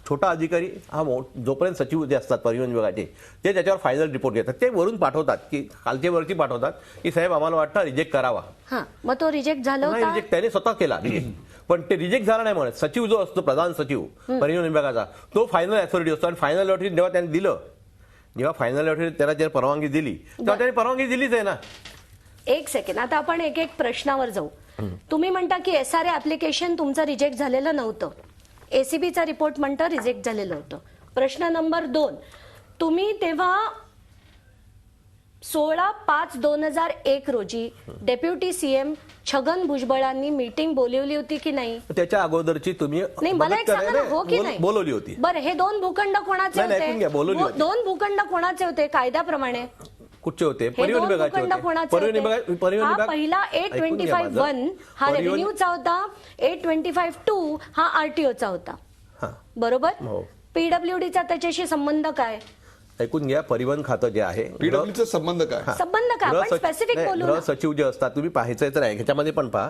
छोटा अधिकारी हा जोपर्यंत सचिव जे असतात परिवहन विभागाचे, ते त्याच्यावर फायनल रिपोर्ट घेतात. ते वरून पाठवतात, की खालचे वरती पाठवतात की साहेब आम्हाला वाटतं रिजेक्ट करावा. हा, मग तो रिजेक्ट झाला नाही, होता. रिजेक्ट त्याने स्वतः केला. पण ते रिजेक्ट झाला नाही म्हणत. सचिव जो असतो, प्रधान सचिव परिवहन विभागाचा, तो फायनल अथॉरिटी असतो. आणि फायनल अथॉरिटी जेव्हा त्यांनी दिलं, जेव्हा फायनल अथॉरिटी त्याला जर परवानगी दिली, तेव्हा त्यांनी परवानगी दिलीच आहे ना. एक सेकंड, आता आपण एक एक प्रश्नावर जाऊ. तुम्ही म्हणता की SRA ऍप्लिकेशन तुमचं रिजेक्ट झालेलं नव्हतं. ACBचा रिपोर्ट म्हणतं रिजेक्ट झालेलं होतं. प्रश्न नंबर 2, तुम्ही तेव्हा 16/5/2001 रोजी डेप्युटी CM छगन भुजबळांनी मीटिंग बोलवली होती की नाही? त्याच्या अगोदरची तुम्ही नाही, मला एक सांगा ना, हो की नाही? बोलवली होती. बरं, हे 2 भूखंड कोणाचे नाही, ऐकून घ्या, बोलवली होते? होती. 2 भूखंड कोणाचे होते कायद्याप्रमाणे? कुठचे होते? हे परिवहन दोन विभागाचे भूखंड होते. कोणाचे परिवहन होते? विभाग परिवहन हा विभाग पहिला ऐकून घ्या 825 माझं. 1 हा परिवहन- रेव्हेन्यूचा होता, 825 2 हा आरटीओचा होता. हा. बरोबर? हो. पीडब्ल्यूडीचा त्याच्याशी संबंध काय? ऐकून घ्या. परिवहन खातं जे आहे पीडब्ल्यूचा संबंध काय? संबंध काय? आपण स्पेसिफिक बोलू गृह ना. सचिव जे असतात, तुम्ही पाहायचंय तर आहे ह्याच्यामध्ये पण पहा.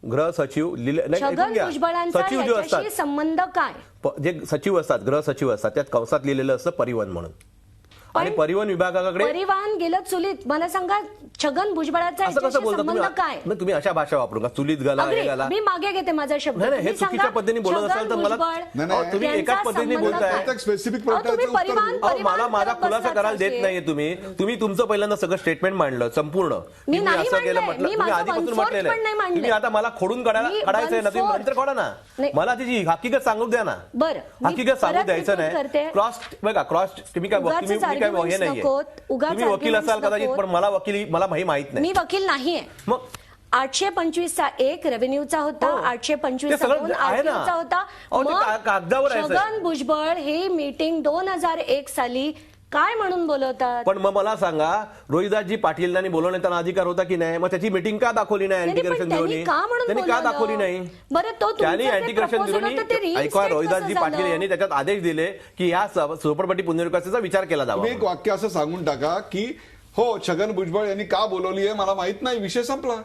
गृह सचिव नाही, ऐकून छगन घ्या. भुजबळांचा सचिव जे असतात, याच्याशी संबंध काय? जे सचिव असतात, गृह सचिव असतात, त्यात कंसात लिहिलेलं असतं परिवहन म्हणून. आणि परिवहन विभागाकडे परिवहन गेलं चुलीत. मला सांगा छगन भुजबळाचा असं कसं याच्याशी बोलता संबंध काय? तुम्ही अशा भाषा वापरू का? चुलीत घाला, हे अग्री, घाला. मी मागे घेते माझा शब्द. नाही, नाही, हे तुम्ही सांगा, चुकीच्या पद्धतीने बोलत छगन असाल तर मला- भुजबळ नाही, नाही, तुम्ही यांचा एकाच पद्धतीने संबंध बोलताय. काय? प्रत्येक स्पेसिफिक अहो, तुम्ही प्रश्नाचं उत्तर परिवहन देऊ. मला माझा करत खुलासा बसलात करायला देत सारखे. नाहीये तुम्ही तुमचं पहिल्यांदा सगळं स्टेटमेंट मांडलं संपूर्ण. मी की नाही असं केलं मांडलंय. म्हटलं. मी तुम्ही माझं आधीपासून one-fourth म्हटलेलं पण नाही आहे. मांडलंय. तुम्ही आता मला खोडून मी काढायचं आहे ना, तुम्ही one-fourth. नंतर काढा ना. नाही. मला त्याची हकीकत सांगू द्या ना. बरं, मी हकीकत सांगू परत द्यायचं repeat करते. नाही. क्रॉस तुम्ही काय उगाचच तुम्ही काय हे arguments नाहीये. नकोत, उगाच तुम्ही वकील arguments असाल कदाचित, नकोत. पण मला हे माहित नाही. मी वकील नाहीये. मग 825 चा 1 रेव्हेन्यूचा होता, हो. 825 ते चा सगळं 2 आहे ना. आरटीओचा होता. अहो, ते मग कागदावर आहे, साहेब. छगन भुजबळ हे मीटिंग 2001 साली काय म्हणून बोलवतात? पण मग मला सांगा, रोहिदासजी पाटील बोलवण्यात त्यांना अधिकार होता की नाही? मग त्याची मीटिंग का दाखवली नाही नाही, अँटी पण करप्शन त्यांनी ब्युरोनी? का म्हणून त्यांनी का बोलवलं? दाखवली नाही? बरं, तो तुमचं त्यांनी जे अँटी करप्शन proposal ब्युरोनी होतं ते reinstate ऐका, रोहिदासजी कसं पाटील झालं? यांनी त्याच्यात आदेश दिले की या झोपडपट्टी पुनर्विकासाचा विचार केला जावा. तुम्ही एक वाक्य असं सांगून टाका की हो छगन भुजबळ यांनी का बोलवली आहे मला माहित नाही, विषय संपला.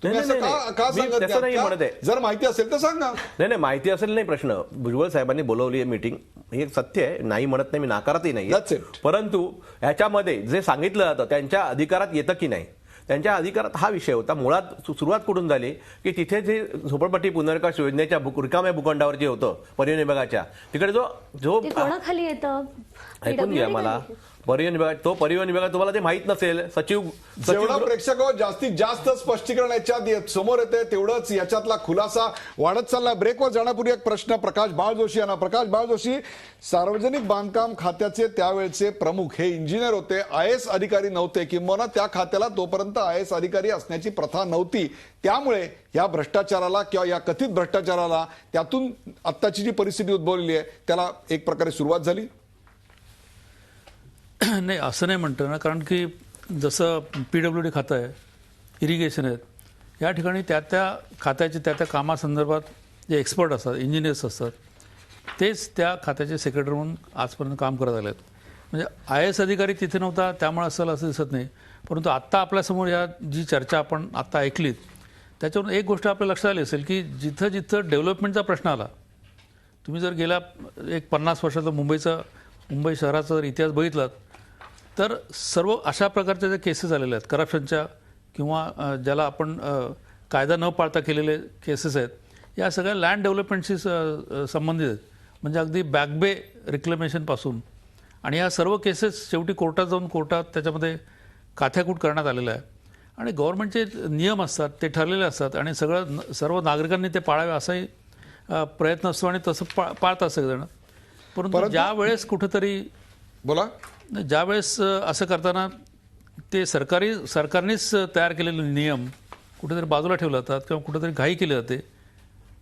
तुम्ही नाही, असं नाही, का मी सांगत तसं नाही नाही? म्हणत आहे. जर माहिती असेल तर सांगा. नाही माहिती असेल नाही प्रश्न. भुजबळ साहेबांनी बोलवली आहे मीटिंग, हे सत्य आहे, नाही म्हणत नाही, मी नाकारतही That's नाही. it. परंतु ह्याच्यामध्ये जे सांगितलं जातं त्यांच्या अधिकारात येतं की नाही, त्यांच्या अधिकारात हा विषय होता. मुळात सुरुवात कुठून झाली की तिथे जे झोपडपट्टी पुनर्विकास योजनेच्या रिकाम्या भूखंडावर जे होतं परिवहन विभागाच्या तिकडे जो ते कोणाखाली येतं? ऐकून घ्या मला. परिवहन विभाग तुम्हाला ते माहित नसेल. जेवढा प्रेक्षक जास्तीत जास्त स्पष्टीकरण याच्यात समोर येते तेवढंच याच्यातला खुलासा वाढत चालला. ब्रेकवर जाण्यापूर्वी एक प्रश्न प्रकाश बाळ जोशी यांना. प्रकाश बाळ जोशी, सार्वजनिक बांधकाम खात्याचे त्यावेळचे प्रमुख हे इंजिनियर होते, IAS अधिकारी नव्हते, किंबहुना त्या खात्याला तोपर्यंत IAS अधिकारी असण्याची प्रथा नव्हती. त्यामुळे या भ्रष्टाचाराला किंवा या कथित भ्रष्टाचाराला त्यातून आत्ताची जी परिस्थिती उद्भवलेली आहे त्याला एक प्रकारे सुरुवात झाली. नाही, असं नाही म्हणतो ना, कारण की जसं PWD खातं आहे, इरिगेशन आहेत, या ठिकाणी त्या खात्याचे त्या कामासंदर्भात जे एक्सपर्ट असतात, इंजिनियर्स असतात, तेच त्या खात्याचे सेक्रेटरी म्हणून आजपर्यंत काम करत आले आहेत. म्हणजे IAS अधिकारी तिथे नव्हता त्यामुळे असं दिसत नाही. परंतु आत्ता आपल्यासमोर या जी चर्चा आपण आत्ता ऐकलीत त्याच्यावरून एक गोष्ट आपल्या लक्षात आली असेल की जिथं जिथं डेव्हलपमेंटचा प्रश्न आला, तुम्ही जर गेल्या एक 50 वर्षाचा मुंबई शहराचा जर इतिहास बघितलात तर सर्व अशा प्रकारच्या ज्या केसेस आलेल्या आहेत करप्शनच्या किंवा ज्याला आपण कायदा न पाळता केलेले केसेस आहेत, या सगळ्या लँड डेव्हलपमेंटशी संबंधित आहेत. म्हणजे अगदी बॅकबे रिक्लेमेशनपासून आणि या सर्व केसेस शेवटी कोर्टात जाऊन त्याच्यामध्ये काथ्याकूट करण्यात आलेलं आहे. आणि गव्हर्नमेंटचे नियम असतात ते ठरलेले असतात आणि सर्व नागरिकांनी ते पाळावे असाही प्रयत्न असतो आणि तसं पाळतात सगळेजण. परंतु ज्या वेळेस कुठंतरी बोला, ज्या वेळेस असं करताना ते सरकारनेच तयार केलेले नियम कुठेतरी बाजूला ठेवले जातात किंवा कुठेतरी घाई केली जाते,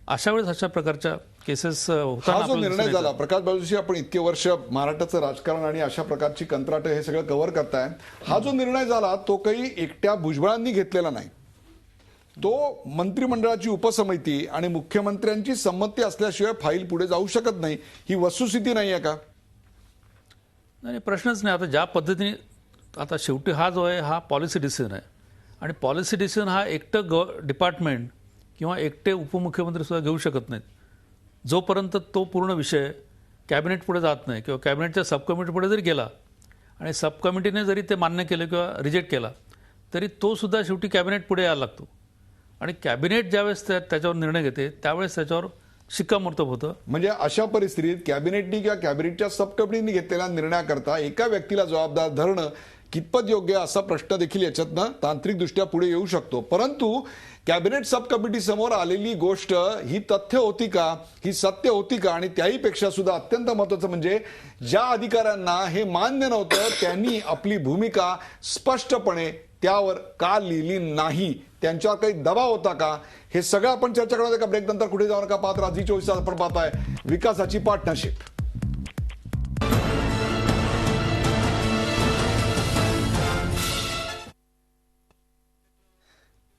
अशा वेळेस अशा प्रकारच्या केसेस होताना हा जो निर्णय झाला, प्रकाश बाळूशी आपण इतके वर्ष महाराष्ट्राचं राजकारण आणि अशा प्रकारची कंत्राटं हे सगळं कव्हर करताय, हा जो निर्णय झाला तो काही एकट्या भुजबळांनी घेतलेला नाही. तो मंत्रिमंडळाची उपसमिती आणि मुख्यमंत्र्यांची संमती असल्याशिवाय फाईल पुढे जाऊ शकत नाही. ही वस्तुस्थिती नाही आहे का? नाही, प्रश्नच नाही. आता ज्या पद्धतीने आता शेवटी हा जो आहे हा पॉलिसी डिसिजन आहे आणि पॉलिसी डिसिजन हा एकटं डिपार्टमेंट किंवा एकटे उपमुख्यमंत्रीसुद्धा घेऊ शकत नाहीत. जोपर्यंत तो पूर्ण विषय कॅबिनेट पुढे जात नाही किंवा कॅबिनेटच्या सबकमिटी पुढे जरी गेला आणि सबकमिटीने जरी ते मान्य केलं किंवा रिजेक्ट केला तरी तो सुद्धा शेवटी कॅबिनेट पुढे यायला लागतो आणि कॅबिनेट ज्यावेळेस त्याच्यावर निर्णय घेते त्यावेळेस त्याच्यावर शिक्कामोर्तब होतं. म्हणजे अशा परिस्थितीत कॅबिनेटनी किंवा कॅबिनेटच्या सब कमिटीने घेतलेल्या निर्णयाकरता एका व्यक्तीला जबाबदार धरणं कितपत योग्य असा प्रश्न देखील याच्यातनं तांत्रिकदृष्ट्या पुढे येऊ शकतो. परंतु कॅबिनेट सब कमिटी समोर आलेली गोष्ट ही तथ्य होती का, ही सत्य होती का? आणि त्याहीपेक्षा सुद्धा अत्यंत महत्वाचं म्हणजे ज्या अधिकाऱ्यांना हे मान्य नव्हतं त्यांनी आपली भूमिका स्पष्टपणे त्यावर का लिहिली नाही, त्यांच्यावर काही दबाव होता का, हे सगळं आपण चर्चा करणार आहे. का ब्रेक नंतर कुठे जाऊ नका, पाहत राहा झी 24 तास. आपण पाहताय विकासाची पार्टनरशिप.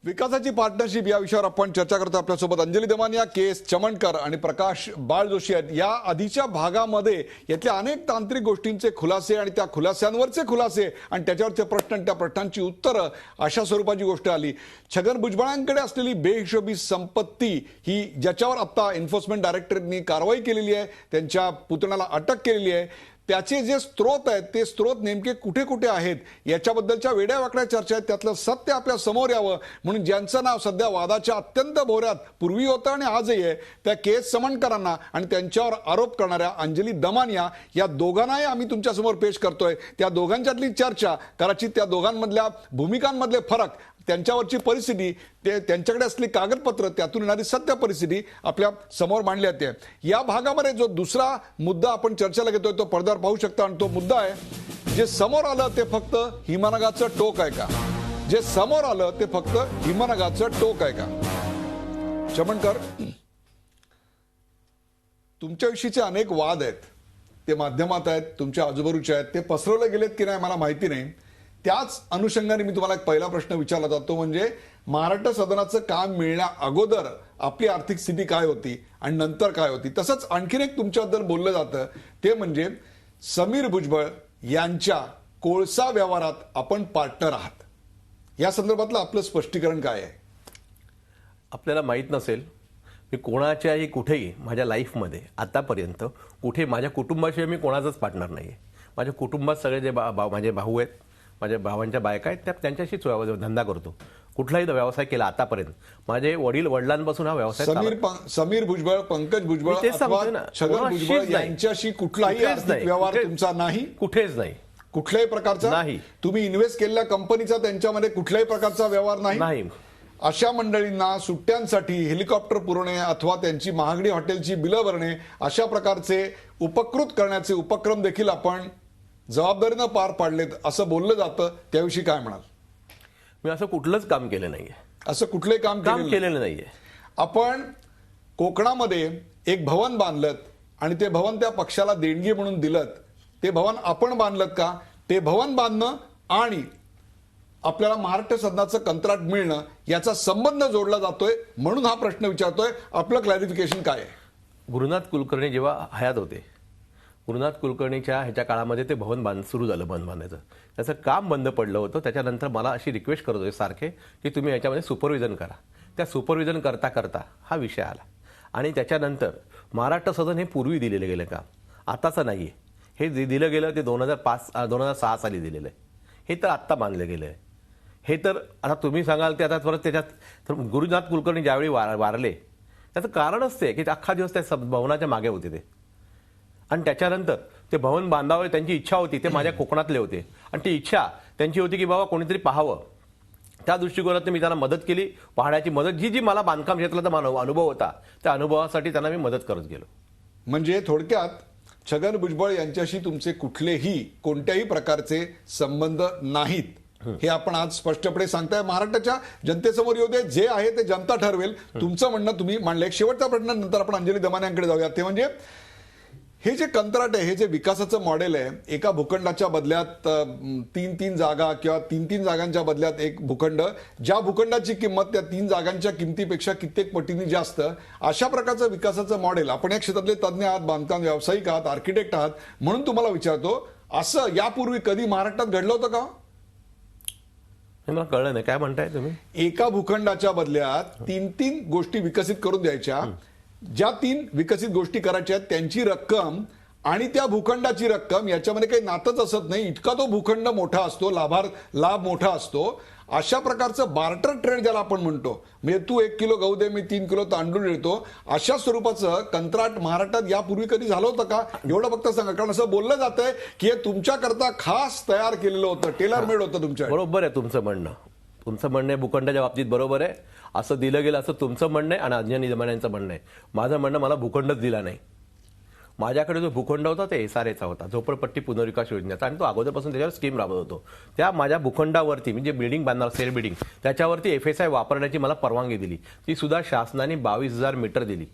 विकासाची पार्टनरशिप या विषयावर आपण चर्चा करतो. आपल्यासोबत अंजली दमानिया, के.एस. चमणकर आणि प्रकाश बाळ जोशी आहेत. या आधीच्या भागामध्ये यातल्या अनेक तांत्रिक गोष्टींचे खुलासे आणि त्या खुलास्यांवरचे खुलासे आणि त्याच्यावरचे प्रश्न आणि त्या प्रश्नांची उत्तरं अशा स्वरूपाची गोष्ट आली. छगन भुजबळांकडे असलेली बेहिशोबी संपत्ती ही ज्याच्यावर आता एन्फोर्समेंट डायरेक्टरेटनी कारवाई केलेली आहे, त्यांच्या पुतण्याला अटक केलेली आहे, त्याचे जे स्रोत आहेत ते स्रोत नेमके कुठे कुठे आहेत याच्याबद्दलच्या वेड्यावाकड्या चर्चा आहेत. त्यातलं सत्य आपल्या समोर यावं म्हणून ज्यांचं नाव सध्या वादाच्या अत्यंत भोवऱ्यात पूर्वी होतं आणि आजही आहे त्या के.एस. चमणकरांना आणि त्यांच्यावर आरोप करणाऱ्या अंजली दमानिया या दोघांनाही आम्ही तुमच्यासमोर पेश करतोय. त्या दोघांच्यातली चर्चा, कदाचित त्या दोघांमधल्या भूमिकांमधले फरक, त्यांच्यावरची परिस्थिती, त्यांच्याकडे असलेली कागदपत्र, त्यातून येणारी सत्य परिस्थिती आपल्या समोर मांडली जाते. या भागामध्ये जो दुसरा मुद्दा आपण चर्चेला घेतोय तो पडद्यावर पाहू शकता आणि तो मुद्दा आहे जे समोर आलं ते फक्त हिमनगाचं टोक आहे का? जे समोर आलं ते फक्त हिमनगाचं टोक आहे का? चमणकर, तुमच्याविषयीचे अनेक वाद आहेत, ते माध्यमात आहेत, तुमच्या आजूबाजूचे आहेत, ते पसरवले गेलेत की नाही मला माहिती नाही. त्याच अनुषंगाने मी तुम्हाला एक पहिला प्रश्न विचारला जातो, म्हणजे महाराष्ट्र सदनाचं काम मिळण्या अगोदर आपली आर्थिक स्थिती काय होती आणि नंतर काय होती. तसंच आणखीन एक तुमच्याबद्दल बोललं जातं ते म्हणजे समीर भुजबळ यांच्या कोळसा व्यवहारात आपण पार्टनर आहात. या संदर्भातलं आपलं स्पष्टीकरण काय आहे? आपल्याला माहीत नसेल, मी कोणाच्याही कुठेही माझ्या लाईफमध्ये आतापर्यंत कुठे माझ्या कुटुंबाशिवाय मी कोणाचाच पार्टनर नाही आहे. माझ्या कुटुंबात सगळे जे माझे भाऊ आहेत, माझ्या भावांच्या बायका आहेत, त्यांच्याशीच धंदा करतो. कुठलाही व्यवसाय केला आतापर्यंत. माझे वडिलांपासून हा व्यवसाय समीर भुजबळ, पंकज भुजबळ अथवा छगन भुजबळ यांच्याशी कुठलाही आर्थिक व्यवहार तुमचा नाही? कुठेच नाही, कुठल्याही प्रकारचा नाही. तुम्ही इन्व्हेस्ट केलेल्या कंपनीचा त्यांच्यामध्ये कुठल्याही प्रकारचा व्यवहार नाही. अशा मंडळींना सुट्ट्यांसाठी हेलिकॉप्टर पुरवणे अथवा त्यांची महागडी हॉटेलची बिलं भरणे अशा प्रकारचे उपकृत करण्याचे उपक्रम देखील आपण जबाबदारीनं पार पाडलेत असं बोललं जातं. त्याविषयी काय म्हणाल? मी असं कुठलंच काम केलं नाहीये. असं कुठलंही काम केलेलं नाहीये. आपण कोकणामध्ये एक भवन बांधलं आणि ते भवन त्या पक्षाला देणगी म्हणून दिलं. ते भवन आपण बांधलं का? ते भवन बांधणं आणि आपल्याला महाराष्ट्र सदनाचं कंत्राट मिळणं याचा संबंध जोडला जातोय म्हणून हा प्रश्न विचारतोय. आपलं क्लॅरिफिकेशन काय आहे? गुरुनाथ कुलकर्णी जेव्हा हयात होते, गुरुनाथ कुलकर्णीच्या ह्याच्या काळामध्ये ते भवन सुरू झालं बांधायचं. त्याचं काम बंद पडलं होतं. त्याच्यानंतर मला अशी रिक्वेस्ट करत होते सारखे की तुम्ही याच्यामध्ये सुपरविजन करा. त्या सुपरविजन करता करता हा विषय आला आणि त्याच्यानंतर महाराष्ट्र सदन हे पूर्वी दिलेलं गेलं काम, आताचं नाही आहे. हे दिलं गेलं ते 2006 साली दिलेलं आहे. हे तर आत्ता बांधलं गेलं आहे. हे तर आता तुम्ही सांगाल ते आता परत त्याच्यात तर गुरुनाथ कुलकर्णी ज्यावेळी वारले त्याचं कारणच ते की अख्खा दिवस त्या भवनाच्या मागे होते ते. आणि त्याच्यानंतर ते भवन बांधावे त्यांची इच्छा होती. ते माझ्या कोकणातले होते आणि ती इच्छा त्यांची होती की बाबा कोणीतरी पाहावं. त्या दृष्टिकोनातून मी त्यांना मदत केली. पाहण्याची मदत जी मला बांधकाम क्षेत्राचा अनुभव होता त्या अनुभवासाठी त्यांना मी मदत करत गेलो. म्हणजे थोडक्यात छगन भुजबळ यांच्याशी तुमचे कुठलेही कोणत्याही प्रकारचे संबंध नाहीत हे आपण आज स्पष्टपणे सांगताय. महाराष्ट्राच्या जनतेसमोर येऊ दे, जे आहे ते जनता ठरवेल. तुमचं म्हणणं तुम्ही मांडलं. एक शेवटचा प्रश्न नंतर आपण अंजली दमानियांकडे जाऊया. ते म्हणजे हे जे कंत्राट आहे, हे जे विकासाचं मॉडेल आहे, एका भूखंडाच्या बदल्यात 3 जागा किंवा 3 जागांच्या बदल्यात एक भूखंड, ज्या भूखंडाची किंमत त्या 3 जागांच्या किमतीपेक्षा कित्येक पटीने जास्त, अशा प्रकारचं विकासाचं मॉडेल. आपण या क्षेत्रातले तज्ज्ञ आहात, बांधकाम व्यावसायिक आहात, आर्किटेक्ट आहात, म्हणून तुम्हाला विचारतो, असं यापूर्वी कधी महाराष्ट्रात घडलं होतं का? मला कळलं नाही काय म्हणताय तुम्ही. एका भूखंडाच्या बदल्यात 3 गोष्टी विकसित करून द्यायच्या. ज्या 3 विकसित गोष्टी करायच्या आहेत त्यांची रक्कम आणि त्या भूखंडाची रक्कम याच्यामध्ये काही नातच असत नाही. इतका तो भूखंड मोठा असतो, लाभ मोठा असतो. अशा प्रकारचं बार्टर ट्रेड ज्याला आपण म्हणतो, म्हणजे तू 1 किलो गहू दे, मी 3 किलो तांदूळ देतो, अशा स्वरूपाचं कंत्राट महाराष्ट्रात यापूर्वी कधी झालं होतं का? एवढं फक्त सांगा. कारण असं बोललं जातंय की हे तुमच्याकरता खास तयार केलेलं होतं, टेलर मेड होतं तुमच्या. बरोबर आहे तुमचं म्हणणं. तुमचं म्हणणं आहे भूखंडाच्या बाबतीत बरोबर आहे. असं दिलं गेलं असं तुमचं म्हणणं आहे आणि अंजनी दमानियांचं म्हणणं आहे. माझं म्हणणं मला भूखंडच दिला नाही. माझ्याकडे जो भूखंड होता ते SRAचा होता, झोपडपट्टी पुनर्विकास योजनेचा, आणि तो अगोदरपासून त्याच्यावर स्कीम राबवत होतो. त्या माझ्या भूखंडावरती म्हणजे बिल्डिंग बांधणार, सेल बिल्डिंग, त्याच्यावरती FSI वापरण्याची मला परवानगी दिली. ती सुद्धा शासनाने 22,000 मीटर दिली.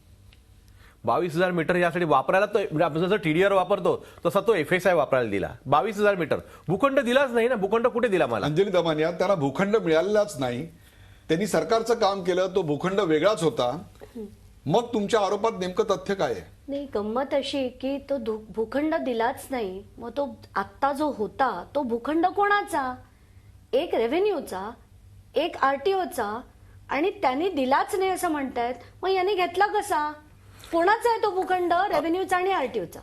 22,000 मीटर यासाठी वापरायला तो आपण जसं TDR वापरतो तसा तो FSI वापरायला दिला. 22,000 मीटर भूखंड दिलाच नाही ना. भूखंड कुठे दिला मला? अंजली दमानिया, त्याला भूखंड मिळालेलाच नाही. त्यांनी सरकारचं काम केलं, तो भूखंड वेगळाच होता. मग तुमच्या आरोपात नेमकं तथ्य काय आहे? नाही, गंमत अशी की तो भूखंड दिलाच नाही. मग तो आत्ता जो होता तो भूखंड कोणाचा? एक रेव्हेन्यूचा, एक आरटीओचा, आणि त्यांनी दिलाच नाही असं म्हणतायत. मग यांनी घेतला कसा? कोणाचा आहे तो भूखंड? रेव्हेन्यूचा आणि आरटीओचा.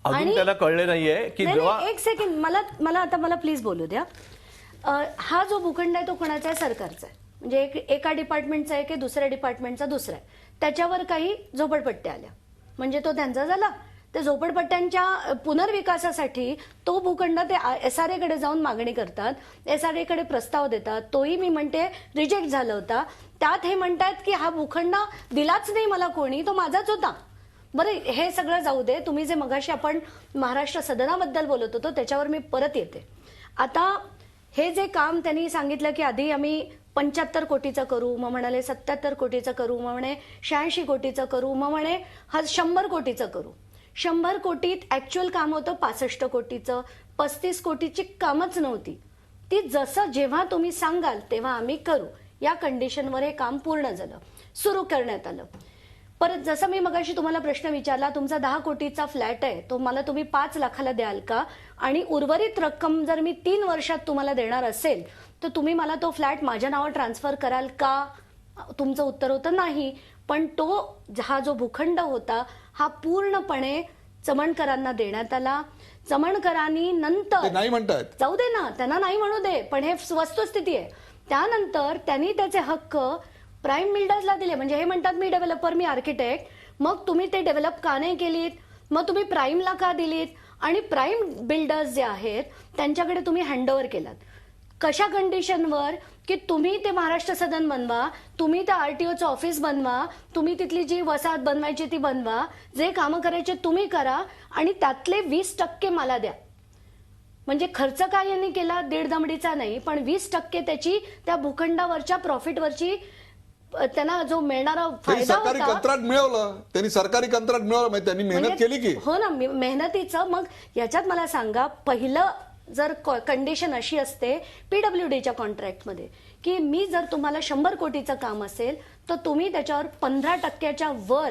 अजून त्याला कळले नाहीये की जेव्हा एक सेकंड, मला प्लीज बोलू द्या. हा जो भूखंड आहे तो कोणाचा आहे? सरकारचा आहे. म्हणजे एका डिपार्टमेंटचा आहे की दुसऱ्या डिपार्टमेंटचा दुसरा आहे. त्याच्यावर काही झोपडपट्ट्या आल्या म्हणजे तो त्यांचा झाला. त्या झोपडपट्ट्यांच्या पुनर्विकासासाठी तो भूखंड ते SRA कडे जाऊन मागणी करतात, SRA कडे प्रस्ताव देतात. तोही मी म्हणते रिजेक्ट झाला होता. त्यात हे म्हणतात की हा भूखंड दिलाच नाही मला कोणी, तो माझाच होता. बरं, हे सगळं जाऊ दे. तुम्ही जे मगाशी आपण महाराष्ट्र सदनाबद्दल बोलत होतो त्याच्यावर मी परत येते. आता हे जे काम त्यांनी सांगितलं की आधी आम्ही 75 कोटीचं करू, मग म्हणाले 77 कोटीचं करू, मग म्हणे 86 कोटीचं करू, मग म्हणे 100 कोटीचं करू. 100 कोटीत ऍक्च्युअल काम होतं 65 कोटीचं. 35 कोटीची कामच नव्हती ती. जसं जेव्हा तुम्ही सांगाल तेव्हा आम्ही करू या कंडिशनवर हे काम पूर्ण झालं, सुरू करण्यात आलं. परत जसं मी मगाशी तुम्हाला प्रश्न विचारला, तुमचा 10 कोटीचा फ्लॅट आहे, तो मला तुम्ही 5 लाखाला द्याल का? आणि उर्वरित रक्कम जर मी 3 वर्षात तुम्हाला देणार असेल तर तुम्ही मला तो फ्लॅट माझ्या नावावर ट्रान्सफर कराल का? तुमचं उत्तर होतं नाही. पण तो हा जो भूखंड होता हा पूर्णपणे चमणकरांना देण्यात आला. चमणकरांनी नंतर, ते नाही म्हणतायत, जाऊ दे ना, त्यांना नाही म्हणू दे, पण हे वस्तुस्थिती आहे. त्यानंतर त्यांनी त्याचे हक्क प्राईम बिल्डर्सला दिले. म्हणजे हे म्हणतात मी डेव्हलपर, मी आर्किटेक्ट. मग तुम्ही ते डेव्हलप का नाही केलीत? मग तुम्ही प्राईमला का दिलीत? आणि प्राईम बिल्डर्स जे आहेत त्यांच्याकडे तुम्ही हँडओव्हर केलात. कशा कंडिशनवर? की तुम्ही ते महाराष्ट्र सदन बनवा, तुम्ही त्या आरटीओचं ऑफिस बनवा, तुम्ही तिथली जी वसाहत बनवायची ती बनवा, जे कामं करायचे तुम्ही करा, आणि त्यातले 20% मला द्या. म्हणजे खर्च काय यांनी केला? 1.5 दमडीचा नाही, पण 20% त्याची त्या भूखंडावरच्या प्रॉफिटवरची त्यांना जो मिळणारा त्यांनी फायदा सरकारी होता. कंत्राट मिळवलं, त्यांनी सरकारी कंत्राट मिळवलं, म्हणजे त्यांनी मेहनत म्हणजे केली की. हो ना, मेहनतीचं. मग याच्यात मला सांगा, पहिलं जर कंडिशन अशी असते PWDच्या कॉन्ट्रॅक्टमध्ये की मी जर तुम्हाला 100 कोटीचं काम असेल तर तुम्ही त्याच्यावर 15%च्या वर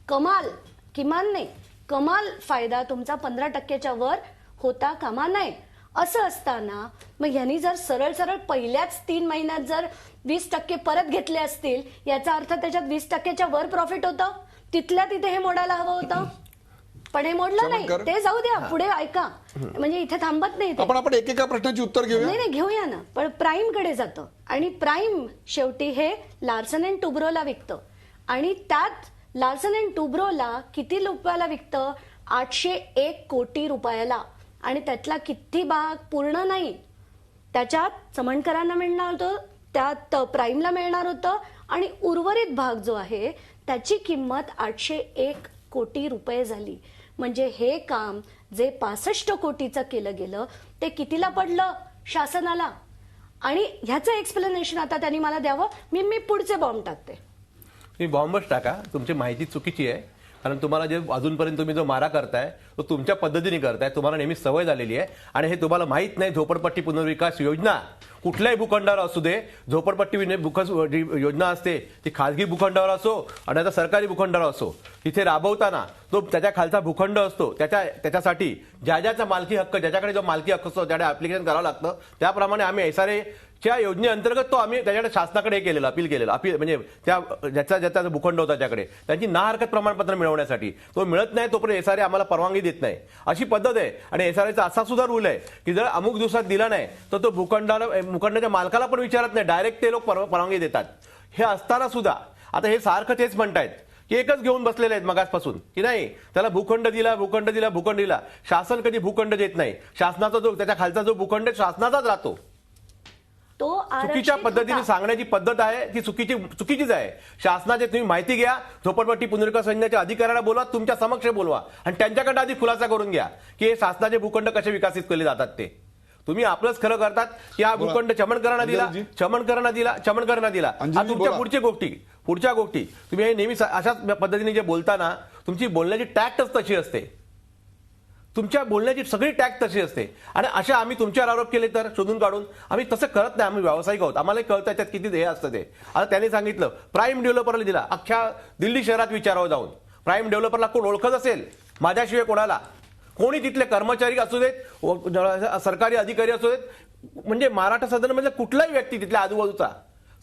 कमाल, किमान नाही कमाल फायदा तुमचा 15%च्या वर होता कामा नये. असं असताना मग यांनी जर सरळ सरळ पहिल्याच 3 महिन्यात जर 20% परत घेतले असतील, याचा अर्थ त्याच्यात 20%च्या वर प्रॉफिट होतं. तिथल्या तिथे हे मोडायला हवं होतं, पण हे मोडलं नाही. ते जाऊ द्या, पुढे ऐका. म्हणजे इथे थांबत नाही ते. आपण एकेका प्रश्नाची उत्तर घेऊया. नाही घेऊया ना. पण प्राईम कडे जातं आणि प्राईम शेवटी हे लार्सन अँड टुब्रोला विकतं. आणि त्यात लार्सन अँड टुब्रोला किती रुपयाला विकतं? 801 कोटी रुपयाला. आणि त्यातला किती भाग पूर्ण नाही, त्याच्यात चमणकरांना मिळणार होतं, त्यात प्राईमला मिळणार होतं, आणि उर्वरित भाग जो आहे त्याची किंमत 801 कोटी रुपये झाली. म्हणजे हे काम जे 65 कोटीचं केलं गेलं ते कितीला पडलं शासनाला? आणि ह्याचं एक्सप्लेनेशन आता त्यांनी मला द्यावं. मी पुढचे बॉम्ब टाकते. तुम्ही बॉम्बच टाका, तुमची माहिती चुकीची आहे. कारण तुम्हाला जे अजूनपर्यंत तुम्ही जो मारा करताय तो तुमच्या पद्धतीने करताय, तुम्हाला नेहमी सवय झालेली आहे. आणि हे तुम्हाला माहित नाही, झोपडपट्टी पुनर्विकास योजना कुठल्याही भूखंडावर असू दे, झोपडपट्टी योजना असते ती खाजगी भूखंडावर असो आणि आता सरकारी भूखंडावर असो, तिथे राबवताना तो त्याच्या खालचा भूखंड असतो, त्याच्यासाठी ज्याचा मालकी हक्क, ज्याच्याकडे जो मालकी हक्क असतो त्याकडे ऍप्लिकेशन करावं लागतं. त्याप्रमाणे आम्ही SRA च्या योजनेअंतर्गत तो आम्ही त्याच्याकडे शासनाकडे हे केलेलं, अपील म्हणजे त्या ज्याचा भूखंड होता त्याच्याकडे त्यांची ना हरकत प्रमाणपत्र मिळवण्यासाठी. तो मिळत नाही तोपर्यंत SRA आम्हाला परवानगी देत नाही, अशी पद्धत आहे. आणि SRAचा असा सुद्धा रूल आहे की जर अमुक दिवसात दिला नाही तर तो भूखंडाच्या मालकाला पण विचारत नाही, डायरेक्ट ते लोक परवानगी देतात. हे असताना सुद्धा आता हे सारखं तेच म्हणतायत की एकच घेऊन बसलेले आहेत मगासपासून की नाही त्याला भूखंड दिला. शासन कधी भूखंड देत नाही. शासनाचा जो त्याच्या खालचा जो भूखंड शासनाचाच राहतो. तो चुकीच्या पद्धतीने सांगण्याची पद्धत आहे ती चुकीचीच आहे. शासनाचे तुम्ही माहिती घ्या, झोपडपट्टी पुनर्विकास योजनेच्या अधिकाऱ्यांना बोलवा, तुमच्या समक्ष बोलवा आणि त्यांच्याकडे आधी खुलासा करून घ्या की हे शासनाचे भूखंड कसे विकसित केले जातात. ते तुम्ही आपलंच खरं करतात की हा भूखंड चमणकरांना दिला. हा तुमच्या पुढच्या गोष्टी तुम्ही हे नेहमी अशाच पद्धतीने जे बोलताना तुमची बोलण्याची टॅक्टच तशी असते. तुमच्या बोलण्याची सगळी टॅग तशी असते आणि अशा आम्ही तुमच्यावर आरोप केले तर शोधून काढून आम्ही तसं करत नाही. आम्ही व्यावसायिक आहोत, आम्हाला कळतं त्यात किती ध्येय असतं ते. आता त्यांनी सांगितलं प्राईम डेव्हलपरला दिला, अख्ख्या दिल्ली शहरात विचारावं जाऊन प्राईम डेव्हलपरला कोण ओळखत असेल माझ्याशिवाय कोणाला? कोणी तिथले कर्मचारी असू देत, सरकारी अधिकारी असू देत, म्हणजे मराठा सदन म्हणजे कुठलाही व्यक्ती तिथल्या आजूबाजूचा